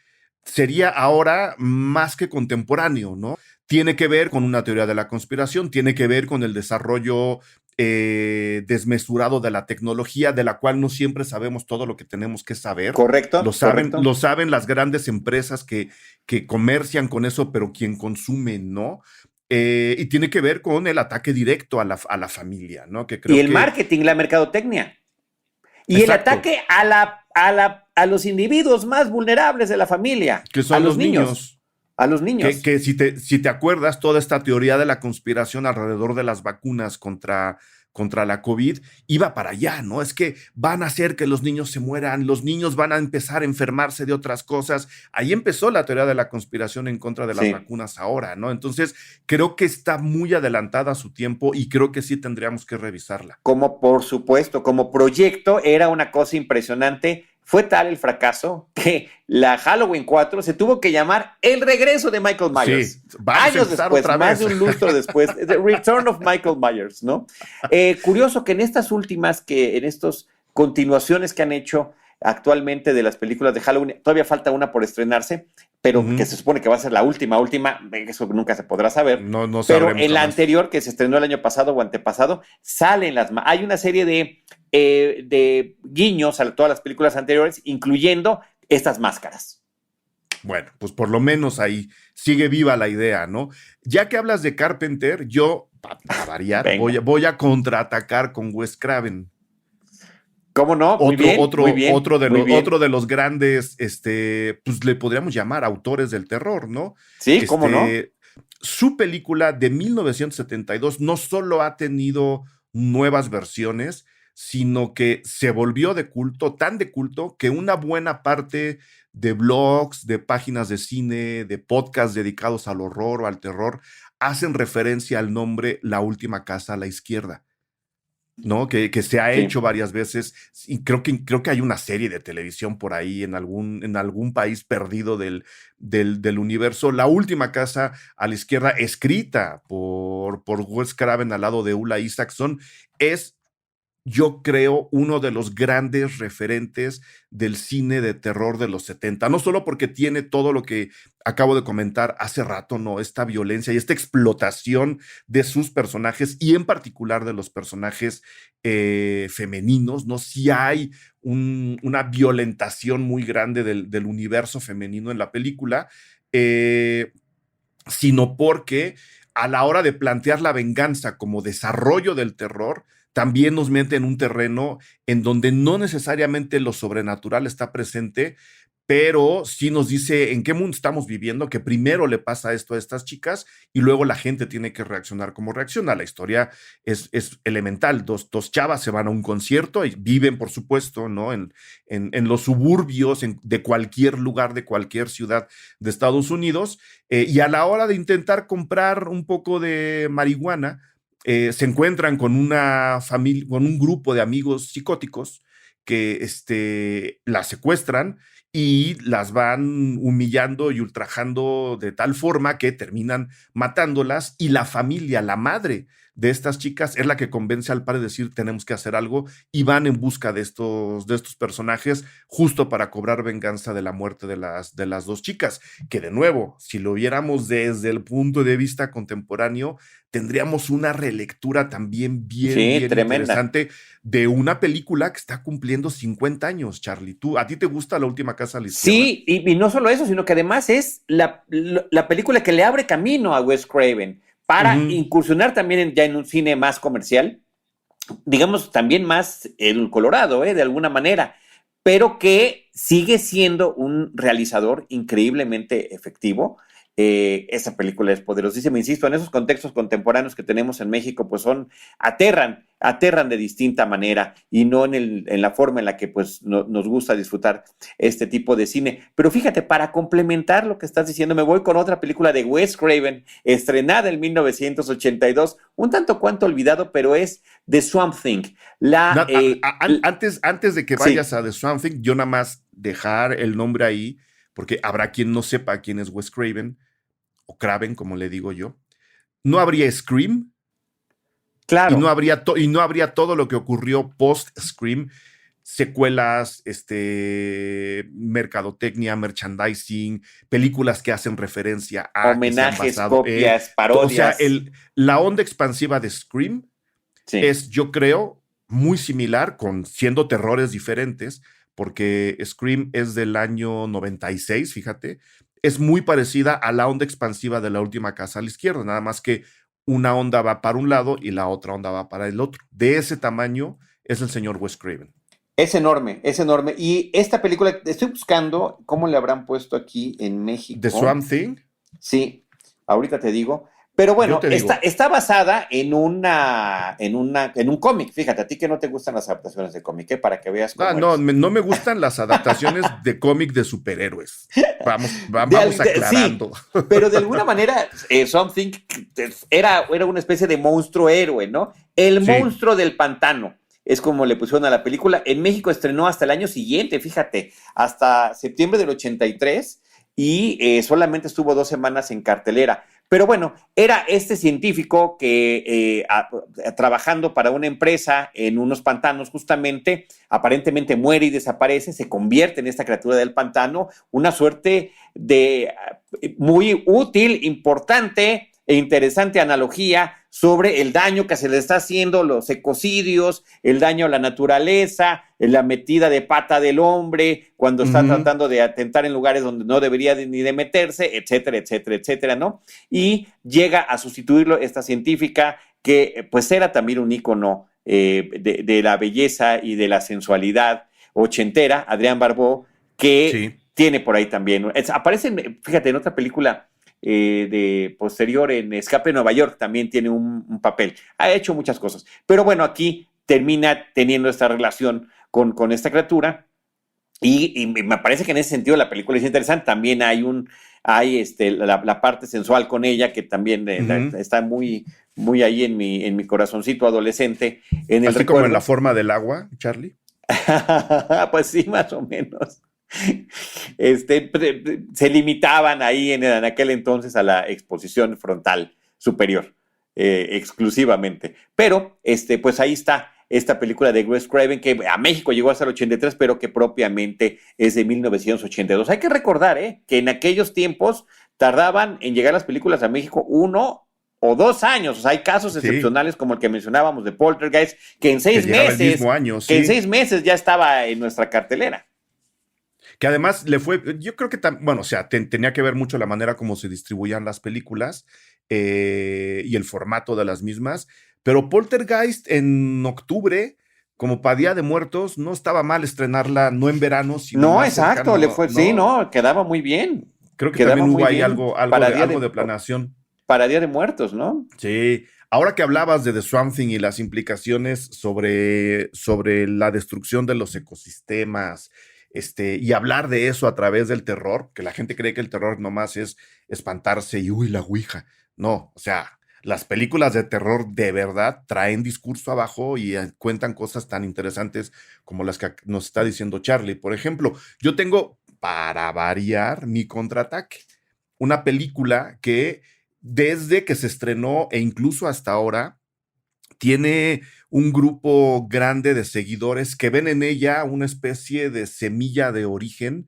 sería ahora más que contemporáneo, ¿no? Tiene que ver con una teoría de la conspiración, tiene que ver con el desarrollo desmesurado de la tecnología, de la cual no siempre sabemos todo lo que tenemos que saber. Correcto. Lo saben las grandes empresas que comercian con eso, pero quien consume no. Y tiene que ver con el ataque directo a la familia, ¿no? Que creo y el marketing, la mercadotecnia. Y Exacto. el ataque a los individuos más vulnerables de la familia. Que son los niños. A los niños. Que si te acuerdas, toda esta teoría de la conspiración alrededor de las vacunas contra la COVID iba para allá, ¿no? Es que van a hacer que los niños se mueran, los niños van a empezar a enfermarse de otras cosas. Ahí empezó la teoría de la conspiración en contra de las vacunas ahora, ¿no? Entonces, creo que está muy adelantada a su tiempo y creo que sí tendríamos que revisarla. Como por supuesto, como proyecto era una cosa impresionante. Fue tal el fracaso que la Halloween 4 se tuvo que llamar El regreso de Michael Myers. Sí, años después, más de un lustro después, The Return of Michael Myers, ¿no? Curioso que en estas últimas, en estas continuaciones que han hecho actualmente de las películas de Halloween, todavía falta una por estrenarse, pero que se supone que va a ser la última, eso nunca se podrá saber. No pero en la jamás. anterior, que se estrenó el año pasado o antepasado, hay una serie de guiños a todas las películas anteriores, incluyendo estas máscaras. Bueno, pues por lo menos ahí sigue viva la idea, ¿no? Ya que hablas de Carpenter, yo, para variar, voy a contraatacar con Wes Craven. ¿Cómo no? Muy bien. Otro de los grandes, pues le podríamos llamar autores del terror, ¿no? Sí, ¿cómo no? Su película de 1972 no solo ha tenido nuevas versiones, sino que se volvió de culto, tan de culto, que una buena parte de blogs, de páginas de cine, de podcasts dedicados al horror o al terror, hacen referencia al nombre La Última Casa a la Izquierda, ¿no? Que se ha hecho varias veces, y creo que hay una serie de televisión por ahí en algún país perdido del universo. La Última Casa a la Izquierda, escrita por Wes Craven al lado de Ulla Isaacson, es, yo creo, uno de los grandes referentes del cine de terror de los 70, no solo porque tiene todo lo que acabo de comentar hace rato, no, esta violencia y esta explotación de sus personajes y en particular de los personajes femeninos, ¿no? Sí hay una violentación muy grande del universo femenino en la película, sino porque a la hora de plantear la venganza como desarrollo del terror, también nos mete en un terreno en donde no necesariamente lo sobrenatural está presente, pero sí nos dice en qué mundo estamos viviendo, que primero le pasa esto a estas chicas y luego la gente tiene que reaccionar como reacciona. La historia es elemental. Dos chavas se van a un concierto y viven, por supuesto, ¿no? en los suburbios de cualquier lugar, de cualquier ciudad de Estados Unidos, y a la hora de intentar comprar un poco de marihuana, se encuentran con una familia, con un grupo de amigos psicóticos que las secuestran y las van humillando y ultrajando de tal forma que terminan matándolas, y la familia, la madre de estas chicas es la que convence al padre de decir tenemos que hacer algo y van en busca de estos personajes justo para cobrar venganza de la muerte de las dos chicas, que de nuevo, si lo viéramos desde el punto de vista contemporáneo, tendríamos una relectura también bien tremenda. interesante de una película que está cumpliendo 50 años, Charlie. ¿A ti te gusta La última casa a la izquierda? Sí, y no solo eso, sino que además es la película que le abre camino a Wes Craven para incursionar también ya en un cine más comercial, digamos también más edulcorado, de alguna manera, pero que sigue siendo un realizador increíblemente efectivo. Esa película es poderosísima, insisto, en esos contextos contemporáneos que tenemos en México, pues aterran de distinta manera y no en la forma en la que pues nos gusta disfrutar este tipo de cine. Pero fíjate, para complementar lo que estás diciendo, me voy con otra película de Wes Craven, estrenada en 1982, un tanto cuanto olvidado, pero es The Swamp Thing. Antes de que vayas a The Swamp Thing, yo nada más dejar el nombre ahí, porque habrá quien no sepa quién es Wes Craven, o Craven, como le digo yo. No habría Scream. Claro. Y no habría todo lo que ocurrió post-Scream, secuelas, mercadotecnia, merchandising, películas que hacen referencia a homenajes, copias, parodias. O sea, la onda expansiva de Scream es, yo creo, muy similar, siendo terrores diferentes, porque Scream es del año 96, fíjate, es muy parecida a la onda expansiva de La última casa a la izquierda, nada más que una onda va para un lado y la otra onda va para el otro. De ese tamaño es el señor Wes Craven. Es enorme, es enorme. Y esta película, estoy buscando cómo le habrán puesto aquí en México. ¿The Swamp Thing? Sí, ahorita te digo. Pero bueno, está basada en un cómic. Fíjate, a ti que no te gustan las adaptaciones de cómic, para que veas cómo no me gustan las adaptaciones de cómic de superhéroes. Vamos aclarando. Sí, pero de alguna manera, Something era una especie de monstruo héroe, ¿no? El monstruo del pantano. Es como le pusieron a la película. En México estrenó hasta el año siguiente, fíjate, hasta septiembre del 83, y solamente estuvo 2 semanas en cartelera. Pero bueno, era este científico que trabajando para una empresa en unos pantanos justamente, aparentemente muere y desaparece, se convierte en esta criatura del pantano, una suerte de muy útil, importante e interesante analogía sobre el daño que se le está haciendo, los ecocidios, el daño a la naturaleza, la metida de pata del hombre cuando está tratando de atentar en lugares donde no debería ni de meterse, etcétera, etcétera, etcétera, ¿no? Y llega a sustituirlo esta científica que pues era también un ícono de la belleza y de la sensualidad ochentera, Adrienne Barbeau, que tiene por ahí también, aparece, fíjate, en otra película de posterior, en Escape de Nueva York, también tiene un papel. Ha hecho muchas cosas. Pero bueno, aquí termina teniendo esta relación con esta criatura. Y me parece que en ese sentido la película es interesante. También hay la parte sensual con ella, que también está muy, muy ahí en mi corazoncito adolescente. Así como en La forma del agua, Charlie. Pues sí, más o menos. Se limitaban ahí en aquel entonces a la exposición frontal superior, exclusivamente. Pero pues ahí está esta película de Wes Craven, que a México llegó hasta el 83, pero que propiamente es de 1982. Hay que recordar que en aquellos tiempos tardaban en llegar las películas a México 1 o 2 años. O sea, hay casos excepcionales como el que mencionábamos de Poltergeist, que en 6 meses, en 6 meses ya estaba en nuestra cartelera. Que además yo creo que, tenía que ver mucho la manera como se distribuían las películas y el formato de las mismas, pero Poltergeist en octubre, como para Día de Muertos, no estaba mal estrenarla, no en verano, sino no, exacto, quedaba muy bien. Creo que también hubo ahí algo de planeación. Para Día de Muertos, ¿no? Sí. Ahora que hablabas de The Swamp Thing y las implicaciones sobre la destrucción de los ecosistemas, y hablar de eso a través del terror, que la gente cree que el terror nomás es espantarse y la ouija. No, o sea, las películas de terror de verdad traen discurso abajo y cuentan cosas tan interesantes como las que nos está diciendo Charlie. Por ejemplo, yo tengo, para variar, Mi Contraataque, una película que desde que se estrenó e incluso hasta ahora tiene un grupo grande de seguidores que ven en ella una especie de semilla de origen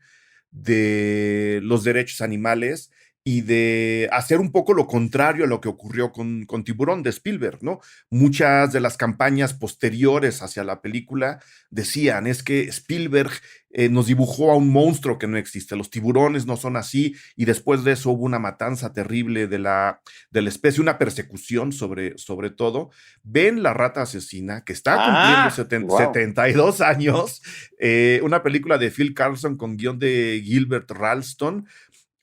de los derechos animales y de hacer un poco lo contrario a lo que ocurrió con Tiburón de Spielberg, ¿no? Muchas de las campañas posteriores hacia la película decían, es que Spielberg nos dibujó a un monstruo que no existe, los tiburones no son así, y después de eso hubo una matanza terrible de la especie, una persecución sobre todo. Ven la rata asesina, que está cumpliendo Wow. 72 años, una película de Phil Carlson con guión de Gilbert Ralston.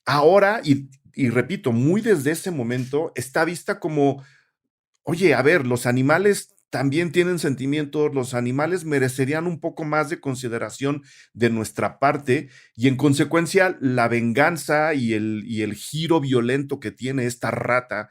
Ahora, y repito, muy desde ese momento, está vista como, oye, a ver, los animales también tienen sentimientos, los animales merecerían un poco más de consideración de nuestra parte, y en consecuencia la venganza y el giro violento que tiene esta rata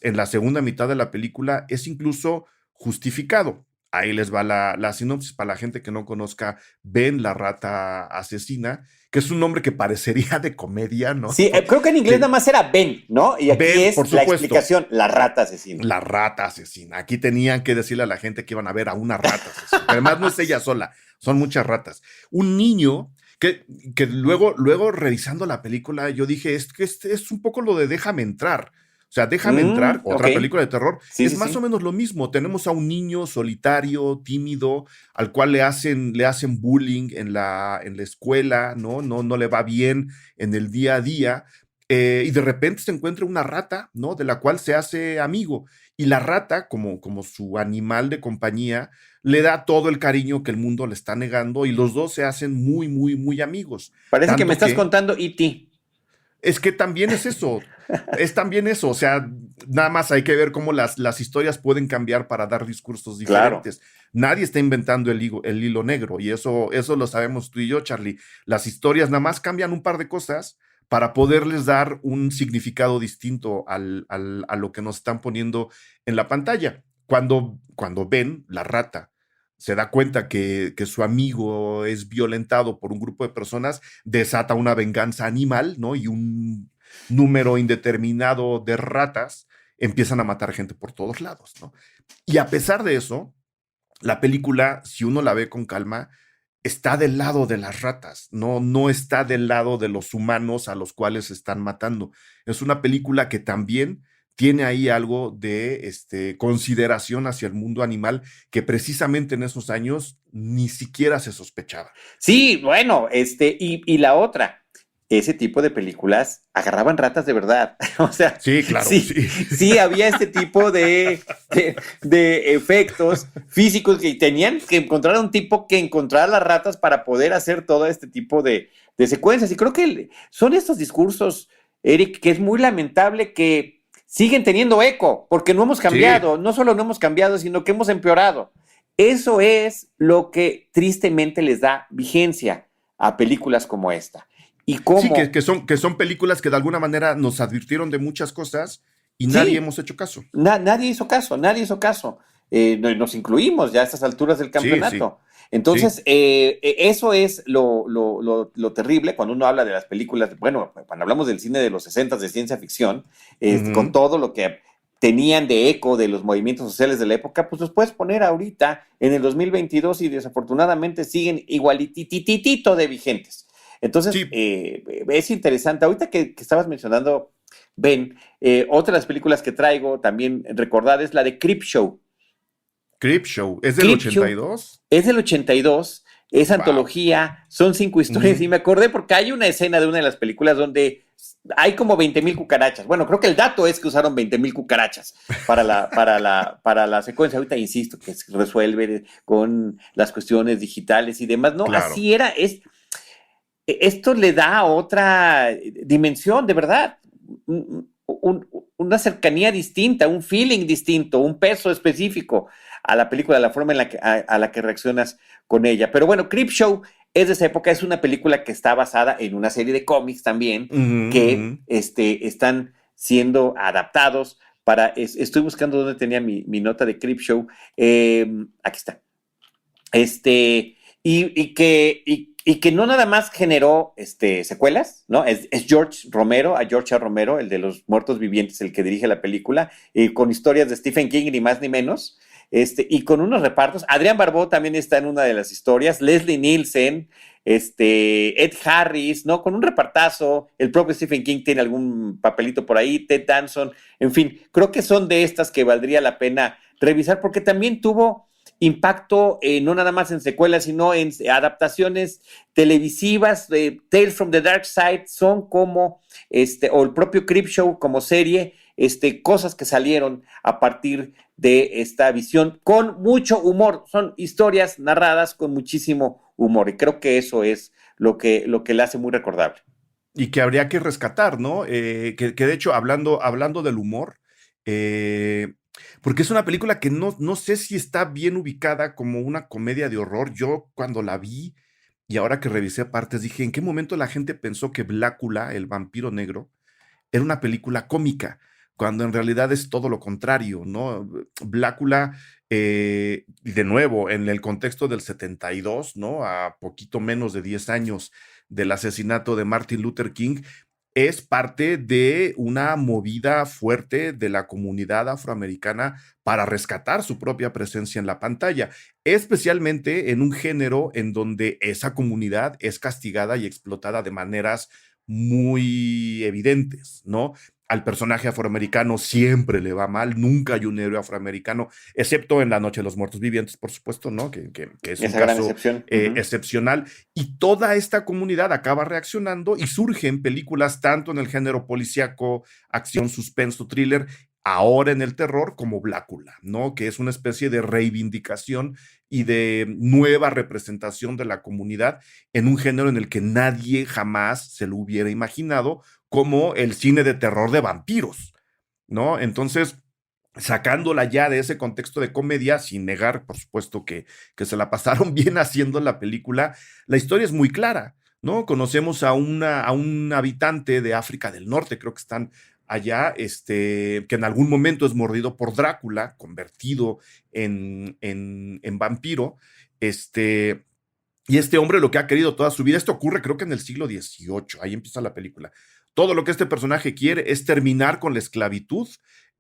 en la segunda mitad de la película es incluso justificado. Ahí les va la sinopsis para la gente que no conozca. Ven la rata asesina, que es un nombre que parecería de comedia, ¿no? Sí, creo que en inglés nada más era Ben, ¿no? Y aquí Ben, es por la supuesto, explicación, la rata asesina. la rata asesina. Aquí tenían que decirle a la gente que iban a ver a una rata asesina. Además, no es ella sola, son muchas ratas. Un niño que luego revisando la película, yo dije, es que este es un poco lo de Déjame entrar. O sea, Déjame entrar, otra película de terror, sí, es sí, más sí. o menos lo mismo. Tenemos a un niño solitario, tímido, al cual le hacen bullying en la escuela, ¿no? No le va bien en el día a día. Y de repente se encuentra una rata, ¿no? De la cual se hace amigo. Y la rata, como su animal de compañía, le da todo el cariño que el mundo le está negando, y los dos se hacen muy, muy, muy amigos. Parece que me Tanto estás que contando E.T. es que también es también eso, o sea, nada más hay que ver cómo las historias pueden cambiar para dar discursos Claro. diferentes. Nadie está inventando el hilo negro, y eso lo sabemos tú y yo, Charlie. Las historias nada más cambian un par de cosas para poderles dar un significado distinto a lo que nos están poniendo en la pantalla. Cuando ven la rata se da cuenta que su amigo es violentado por un grupo de personas, desata una venganza animal, ¿no? Y un número indeterminado de ratas empiezan a matar gente por todos lados, ¿no? Y a pesar de eso, la película, si uno la ve con calma, está del lado de las ratas, no está del lado de los humanos a los cuales están matando. Es una película que también tiene ahí algo de consideración hacia el mundo animal que precisamente en esos años ni siquiera se sospechaba. Sí, bueno, y la otra, ese tipo de películas agarraban ratas de verdad. O sea, Sí, claro, sí, sí. sí había este tipo de efectos físicos que tenían que encontrar un tipo que encontrara las ratas para poder hacer todo este tipo de secuencias. Y creo que son estos discursos, Eric, que es muy lamentable que siguen teniendo eco, porque no hemos cambiado, Sí. no solo no hemos cambiado, sino que hemos empeorado. Eso es lo que tristemente les da vigencia a películas como esta. Y Sí, cómo, que son películas que de alguna manera nos advirtieron de muchas cosas y nadie sí, hemos hecho caso. nadie hizo caso, nadie hizo caso. Nos incluimos ya a estas alturas del Sí, sí, campeonato. sí. Entonces, eso es lo terrible cuando uno habla de las películas, bueno, cuando hablamos del cine de los 60 de ciencia ficción, con Ujú. todo lo que tenían de eco de los movimientos sociales de la época, pues los puedes poner ahorita en el 2022 y desafortunadamente siguen igualitititito de vigentes. Entonces, Sí, es interesante. Ahorita que estabas mencionando, Ben, otra de las películas que traigo también recordar es la de Creepshow. Creepshow, ¿es del Creepshow 82? es del 82, es Wow. antología, son 5 historias y me acordé porque hay una escena de una de las películas donde hay como 20,000 cucarachas. Bueno, creo que el dato es que usaron 20,000 cucarachas para la secuencia. Ahorita insisto que se resuelve con las cuestiones digitales y demás. No, Claro. así era. Esto le da otra dimensión, de verdad. Una cercanía distinta, un feeling distinto, un peso específico a la película, a la forma en a la que reaccionas con ella. Pero bueno, Creepshow es de esa época, es una película que está basada en una serie de cómics también, Ujú, ujú. que están siendo adaptados para, estoy buscando dónde tenía mi nota de Creepshow, aquí está. Y que no nada más generó secuelas, ¿no? Es George Romero, a George A. Romero, el de los muertos vivientes, el que dirige la película, con historias de Stephen King, ni más ni menos. y con unos repartos. Adrián Barbeau también está en una de las historias, Leslie Nielsen, Ed Harris, ¿no? Con un repartazo, el propio Stephen King tiene algún papelito por ahí, Ted Danson, en fin, creo que son de estas que valdría la pena revisar, porque también tuvo impacto no nada más en secuelas, sino en adaptaciones televisivas. Tales from the Dark Side son como, o el propio Creepshow como serie, cosas que salieron a partir de esta visión con mucho humor. Son historias narradas con muchísimo humor y creo que eso es lo que le hace muy recordable. Y que habría que rescatar, ¿no? Que de hecho, hablando del humor, porque es una película que no sé si está bien ubicada como una comedia de horror. Yo cuando la vi y ahora que revisé partes, dije, ¿en qué momento la gente pensó que Blácula, el vampiro negro, era una película cómica? Cuando en realidad es todo lo contrario, ¿no? Blácula, de nuevo, en el contexto del 72, ¿no? A poquito menos de 10 años del asesinato de Martin Luther King, es parte de una movida fuerte de la comunidad afroamericana para rescatar su propia presencia en la pantalla, especialmente en un género en donde esa comunidad es castigada y explotada de maneras muy evidentes, ¿no? Al personaje afroamericano siempre le va mal, nunca hay un héroe afroamericano, excepto en La Noche de los Muertos Vivientes, por supuesto, ¿no? Que es un Esa gran caso excepción. excepcional. Y toda esta comunidad acaba reaccionando y surgen películas tanto en el género policíaco, acción, suspenso, thriller, ahora en el terror como Blácula, ¿no? Que es una especie de reivindicación y de nueva representación de la comunidad en un género en el que nadie jamás se lo hubiera imaginado, como el cine de terror de vampiros, ¿no? Entonces, sacándola ya de ese contexto de comedia, sin negar, por supuesto, que se la pasaron bien haciendo la película, la historia es muy clara, ¿no? Conocemos a un habitante de África del Norte, creo que están allá, que en algún momento es mordido por Drácula, convertido en vampiro, y este hombre lo que ha querido toda su vida, esto ocurre creo que en el siglo XVIII, ahí empieza la película. Todo lo que este personaje quiere es terminar con la esclavitud,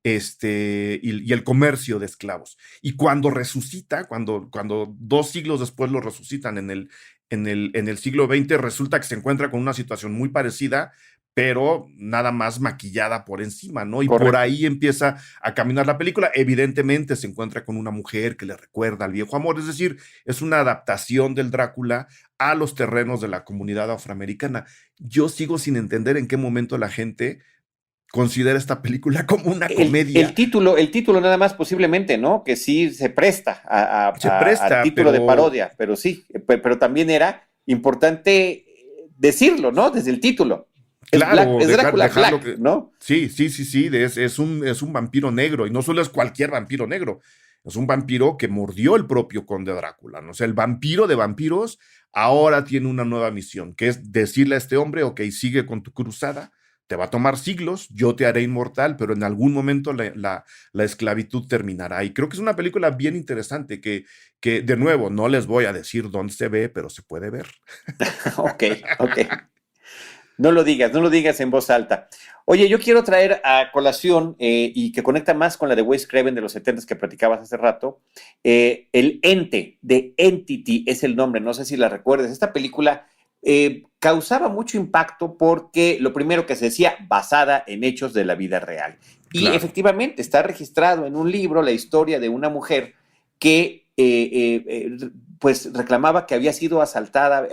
y el comercio de esclavos. Y cuando resucita, cuando 2 siglos después lo resucitan en el siglo XX, resulta que se encuentra con una situación muy parecida, pero nada más maquillada por encima, ¿no? Y Correcto. por ahí empieza a caminar la película. Evidentemente se encuentra con una mujer que le recuerda al viejo amor, es decir, es una adaptación del Drácula a los terrenos de la comunidad afroamericana. Yo sigo sin entender en qué momento la gente considera esta película como una comedia. El título nada más posiblemente, ¿no? Que sí se presta al título de parodia, pero sí, pero también era importante decirlo, ¿no? Desde el título. Claro, es Drácula Black, ¿no? Sí, es un vampiro negro, y no solo es cualquier vampiro negro, es un vampiro que mordió el propio conde Drácula, ¿no? O sea, el vampiro de vampiros ahora tiene una nueva misión, que es decirle a este hombre, ok, sigue con tu cruzada, te va a tomar siglos, yo te haré inmortal, pero en algún momento la esclavitud terminará. Y creo que es una película bien interesante que, de nuevo, no les voy a decir dónde se ve, pero se puede ver. Ok. No lo digas en voz alta. Oye, yo quiero traer a colación y que conecta más con la de Wes Craven de los 70 que platicabas hace rato, El Ente, de Entity es el nombre, no sé si la recuerdes. Esta película causaba mucho impacto porque lo primero que se decía, basada en hechos de la vida real. Y Claro. efectivamente está registrado en un libro la historia de una mujer que pues reclamaba que había sido asaltada,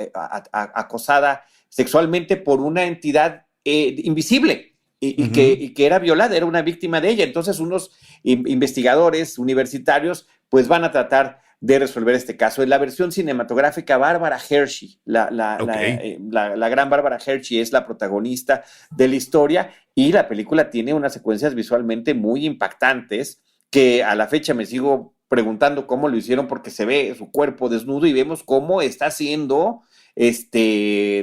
acosada sexualmente por una entidad invisible y que era violada, era una víctima de ella. Entonces unos investigadores universitarios pues van a tratar de resolver este caso. En la versión cinematográfica, Barbara Hershey, la gran Barbara Hershey es la protagonista de la historia y la película tiene unas secuencias visualmente muy impactantes que a la fecha me sigo preguntando cómo lo hicieron porque se ve su cuerpo desnudo y vemos cómo está siendo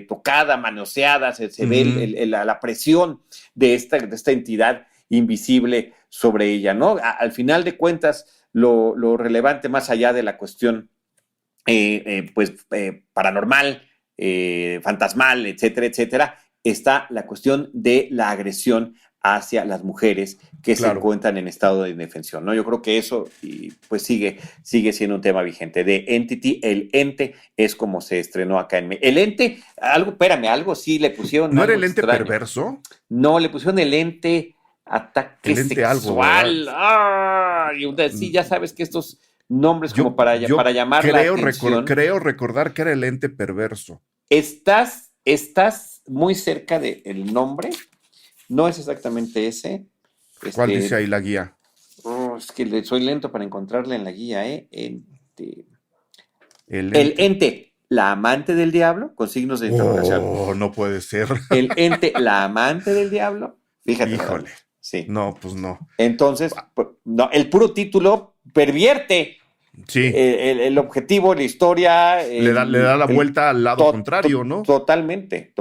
tocada, manoseada, se ve la presión de esta entidad invisible sobre ella, ¿no? Al final de cuentas, lo relevante más allá de la cuestión paranormal, fantasmal, etcétera, etcétera, está la cuestión de la agresión hacia las mujeres que se Claro. encuentran en estado de indefensión, ¿no? Yo creo que eso y pues sigue siendo un tema vigente. The Entity, el ente, es como se estrenó acá en México. El ente, algo sí le pusieron ¿No era algo el ente extraño. perverso? No, le pusieron el ente ataque El ente algo, ¿verdad? sexual. ¡Ah! Sí, ya sabes que estos nombres como para llamar la atención. Creo recordar que era el ente perverso. Estás muy cerca del nombre. No es exactamente ese. ¿Cuál dice ahí la guía? Es que soy lento para encontrarla en la guía, ¿eh? El El ente, la amante del diablo, con signos de interrogación. Oh, no puede ser. El ente, la amante del diablo. Fíjate. Híjole. ¿Verdad? Sí. No, pues no. Entonces, no, el puro título pervierte Sí. el objetivo, la historia. Le da la vuelta al lado contrario, ¿no? Totalmente.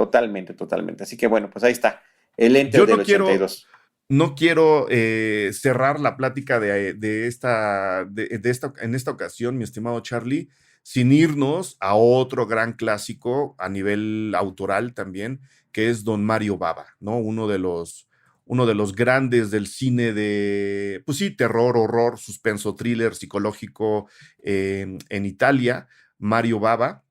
Así que bueno, pues ahí está. El ente del 82. No quiero cerrar la plática en esta ocasión, mi estimado Charlie, sin irnos a otro gran clásico a nivel autoral también, que es Don Mario Bava, ¿no? Uno de los grandes del cine de, pues sí, terror, horror, suspenso, thriller, psicológico en Italia, Mario Bava,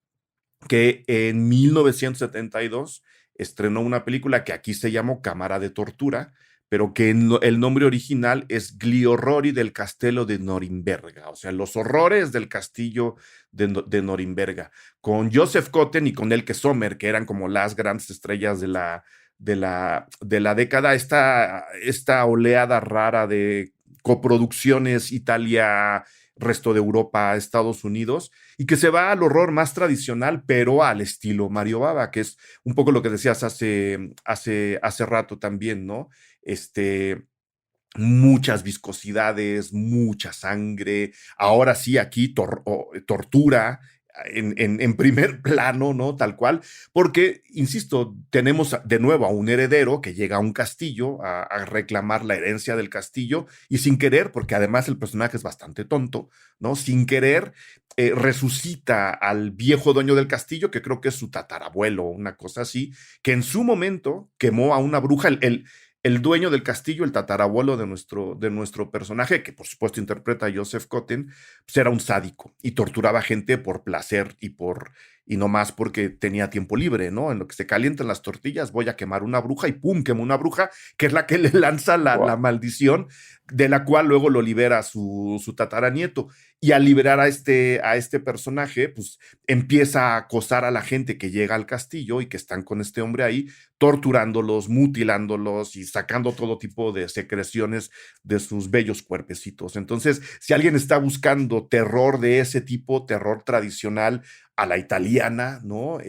que en 1972 estrenó una película que aquí se llamó Cámara de Tortura, pero que el nombre original es Gli orrori del castello de Norimberga, o sea, los horrores del castillo de Norimberga, con Joseph Cotten y con Elke Sommer, que eran como las grandes estrellas de la década, esta oleada rara de coproducciones Italia, resto de Europa, Estados Unidos, y que se va al horror más tradicional, pero al estilo Mario Bava, que es un poco lo que decías hace rato también, ¿no? Muchas viscosidades, mucha sangre, ahora sí aquí tortura en primer plano, ¿no? Tal cual, porque, insisto, tenemos de nuevo a un heredero que llega a un castillo a reclamar la herencia del castillo y sin querer, porque además el personaje es bastante tonto, ¿no? Sin querer, resucita al viejo dueño del castillo, que creo que es su tatarabuelo, una cosa así, que en su momento quemó a una bruja, el dueño del castillo, el tatarabuelo de nuestro personaje, que por supuesto interpreta a Joseph Cotten, pues era un sádico y torturaba gente por placer y no más porque tenía tiempo libre, ¿no? En lo que se calientan las tortillas, voy a quemar una bruja y ¡pum! Quema una bruja, que es la que le lanza la maldición, de la cual luego lo libera su tataranieto. Y al liberar a este personaje, pues empieza a acosar a la gente que llega al castillo y que están con este hombre ahí, torturándolos, mutilándolos y sacando todo tipo de secreciones de sus bellos cuerpecitos. Entonces, si alguien está buscando terror de ese tipo, terror tradicional a la italiana, ¿no?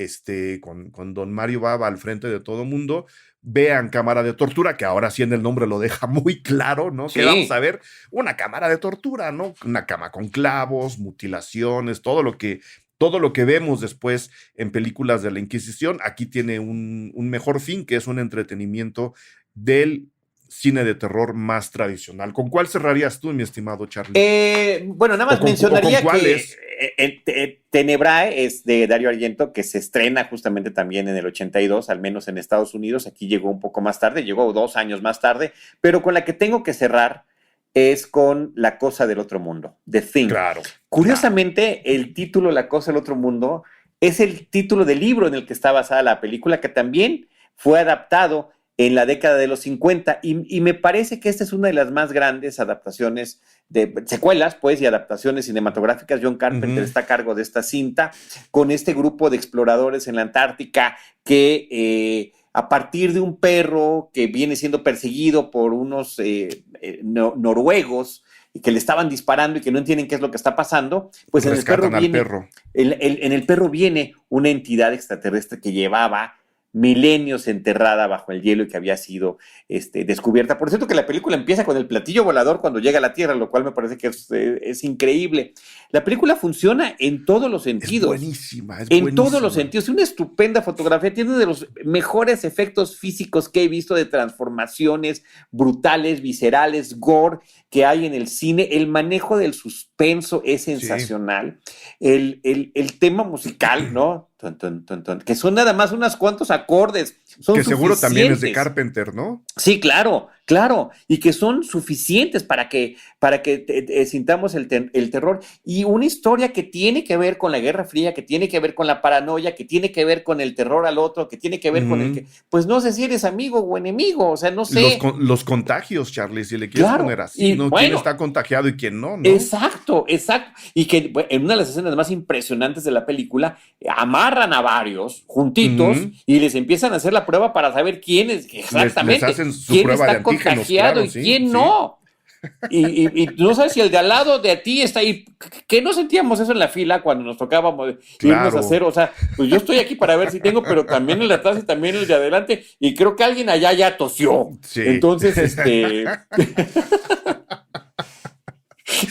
Con Don Mario Bava al frente de todo mundo, vean Cámara de Tortura, que ahora sí en el nombre lo deja muy claro, ¿no? Sí. Que vamos a ver una cámara de tortura, ¿no? Una cama con clavos, mutilaciones, todo lo que vemos después en películas de la Inquisición, aquí tiene un mejor fin, que es un entretenimiento del cine de terror más tradicional. ¿Con cuál cerrarías tú, mi estimado Charlie? Bueno, nada más mencionaría que Tenebrae es de Dario Argento, que se estrena justamente también en el 82, al menos en Estados Unidos. Aquí llegó un poco más tarde, llegó 2 años más tarde, pero con la que tengo que cerrar es con La cosa del otro mundo, The Thing. Claro. Curiosamente, el título La cosa del otro mundo es el título del libro en el que está basada la película, que también fue adaptado en la década de los 50, y me parece que esta es una de las más grandes adaptaciones, de secuelas, pues, y adaptaciones cinematográficas. John Carpenter está a cargo de esta cinta, con este grupo de exploradores en la Antártica que a partir de un perro que viene siendo perseguido por unos noruegos, y que le estaban disparando y que no entienden qué es lo que está pasando, pues en el perro viene una entidad extraterrestre que llevaba milenios enterrada bajo el hielo y que había sido descubierta. Por cierto, que la película empieza con el platillo volador cuando llega a la Tierra, lo cual me parece que es increíble. La película funciona en todos los sentidos. Es buenísima. En todos los sentidos. Una estupenda fotografía. Tiene uno de los mejores efectos físicos que he visto, de transformaciones brutales, viscerales, gore, que hay en el cine. El manejo del suspenso es sensacional. Sí. El tema musical, ¿no? que son nada más unos cuantos acordes. Son que seguro también es de suficientes. Carpenter, ¿no? Sí, claro, y que son suficientes para que sintamos el terror. Y una historia que tiene que ver con la Guerra Fría, que tiene que ver con la paranoia, que tiene que ver con el terror al otro, que tiene que ver con el que, pues no sé si eres amigo o enemigo, o sea, no sé. Los contagios, Charlie, si le quieres poner así, ¿no? Bueno, quién está contagiado y quién no, ¿no? Exacto. Y que en una de las escenas más impresionantes de la película, amarran a varios juntitos y les empiezan a hacer la prueba para saber quién es exactamente, les hacen su quién prueba está de antígenos, contagiado claro, y sí, quién sí. no. Y no sabes si el de al lado de ti está ahí, que no sentíamos eso en la fila cuando nos tocábamos irnos a hacer, o sea, pues yo estoy aquí para ver si tengo, pero también el de atrás y también el de adelante, y creo que alguien allá ya tosió. Sí. Entonces,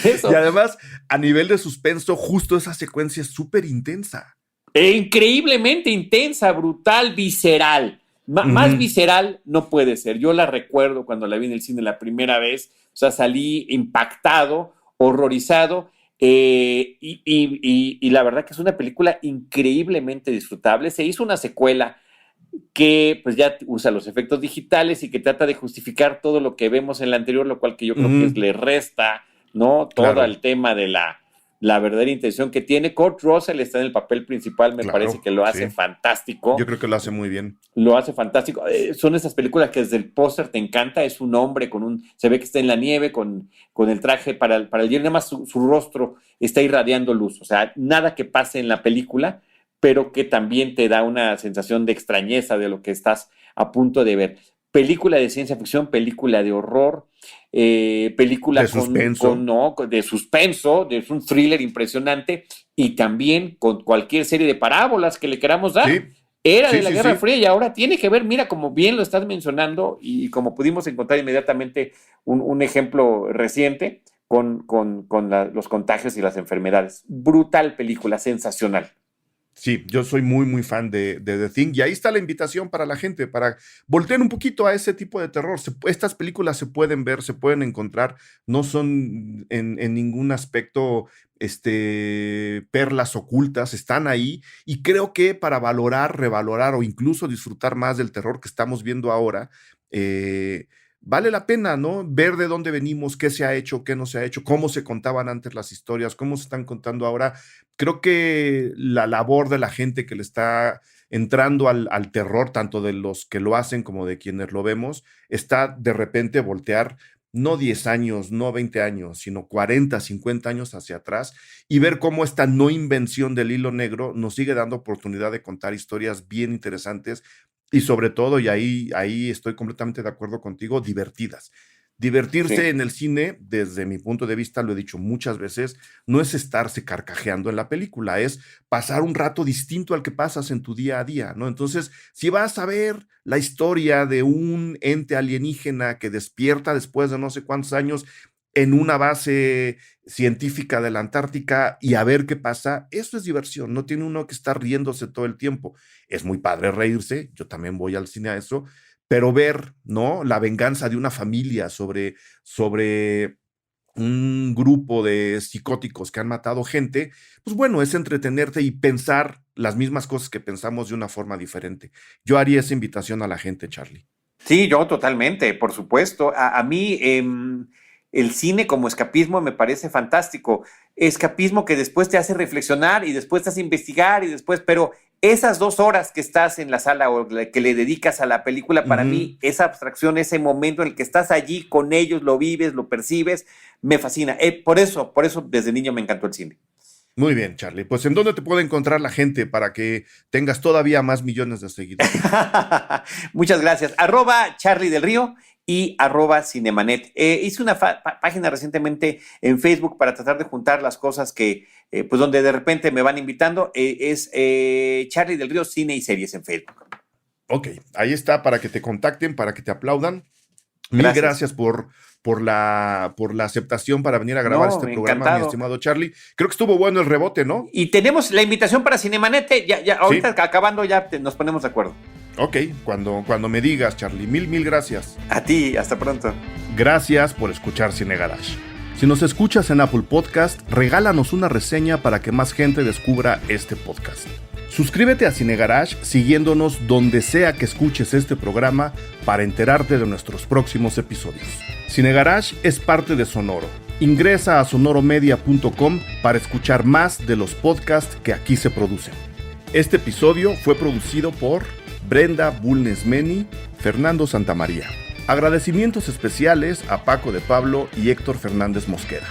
Eso. Y además, a nivel de suspenso, justo esa secuencia es súper intensa. Increíblemente intensa, brutal, visceral. Más visceral no puede ser. Yo la recuerdo cuando la vi en el cine la primera vez, o sea, salí impactado, horrorizado, y la verdad que es una película increíblemente disfrutable. Se hizo una secuela que pues ya usa los efectos digitales y que trata de justificar todo lo que vemos en la anterior, lo cual que yo creo que le resta, ¿no? Todo el tema de la verdadera intención que tiene. Kurt Russell está en el papel principal, me parece que lo hace fantástico. Yo creo que lo hace muy bien. Lo hace fantástico. Son esas películas que desde el póster te encanta, es un hombre se ve que está en la nieve con el traje para el hielo, nada más su rostro está irradiando luz, o sea, nada que pase en la película, pero que también te da una sensación de extrañeza de lo que estás a punto de ver. Película de ciencia ficción, película de horror, película de suspenso. De suspenso, es un thriller impresionante, y también con cualquier serie de parábolas que le queramos dar. Sí. Era de la Guerra Fría y ahora tiene que ver, mira, como bien lo estás mencionando y como pudimos encontrar inmediatamente un ejemplo reciente con los contagios y las enfermedades. Brutal película, sensacional. Sí, yo soy muy, muy fan de The Thing, y ahí está la invitación para la gente, para voltear un poquito a ese tipo de terror. Estas películas se pueden ver, se pueden encontrar, no son en ningún aspecto perlas ocultas, están ahí, y creo que para valorar, revalorar o incluso disfrutar más del terror que estamos viendo ahora, vale la pena, ¿no? Ver de dónde venimos, qué se ha hecho, qué no se ha hecho, cómo se contaban antes las historias, cómo se están contando ahora. Creo que la labor de la gente que le está entrando al terror, tanto de los que lo hacen como de quienes lo vemos, está de repente voltear no 10 años, no 20 años, sino 40, 50 años hacia atrás, y ver cómo esta no invención del hilo negro nos sigue dando oportunidad de contar historias bien interesantes y sobre todo, y ahí estoy completamente de acuerdo contigo, divertidas. Divertirse en el cine, desde mi punto de vista, lo he dicho muchas veces, no es estarse carcajeando en la película, es pasar un rato distinto al que pasas en tu día a día, ¿no? Entonces, si vas a ver la historia de un ente alienígena que despierta después de no sé cuántos años en una base científica de la Antártica y a ver qué pasa, eso es diversión, no tiene uno que estar riéndose todo el tiempo. Es muy padre reírse, yo también voy al cine a eso, pero ver, ¿no?, la venganza de una familia sobre un grupo de psicóticos que han matado gente, pues bueno, es entretenerte y pensar las mismas cosas que pensamos de una forma diferente. Yo haría esa invitación a la gente, Charlie. Sí, yo totalmente, por supuesto. A mí el cine como escapismo me parece fantástico. Escapismo que después te hace reflexionar y después te hace investigar y después, pero esas 2 horas que estás en la sala o que le dedicas a la película, para mí, esa abstracción, ese momento en el que estás allí con ellos, lo vives, lo percibes, me fascina. Por eso desde niño me encantó el cine. Muy bien, Charlie. Pues, ¿en dónde te puede encontrar la gente para que tengas todavía más millones de seguidores? Muchas gracias. @Charlie del Río y @Cinemanet. Hice una página recientemente en Facebook para tratar de juntar las cosas que, pues donde de repente me van invitando. Es Charlie del Río Cine y Series en Facebook. Ok, ahí está para que te contacten, para que te aplaudan. Mil gracias por la aceptación para venir a grabar este programa, encantado, mi estimado Charlie. Creo que estuvo bueno el rebote, ¿no? Y tenemos la invitación para Cinemanet. Ya ahorita acabando ya nos ponemos de acuerdo. Ok, cuando me digas, Charlie. Mil gracias. A ti, hasta pronto. Gracias por escuchar Cine Garage. Si nos escuchas en Apple Podcast, regálanos una reseña para que más gente descubra este podcast. Suscríbete a Cine Garage siguiéndonos donde sea que escuches este programa para enterarte de nuestros próximos episodios. Cine Garage es parte de Sonoro. Ingresa a sonoromedia.com para escuchar más de los podcasts que aquí se producen. Este episodio fue producido por Brenda Bulnes-Meni, Fernando Santamaría. Agradecimientos especiales a Paco de Pablo y Héctor Fernández Mosqueda.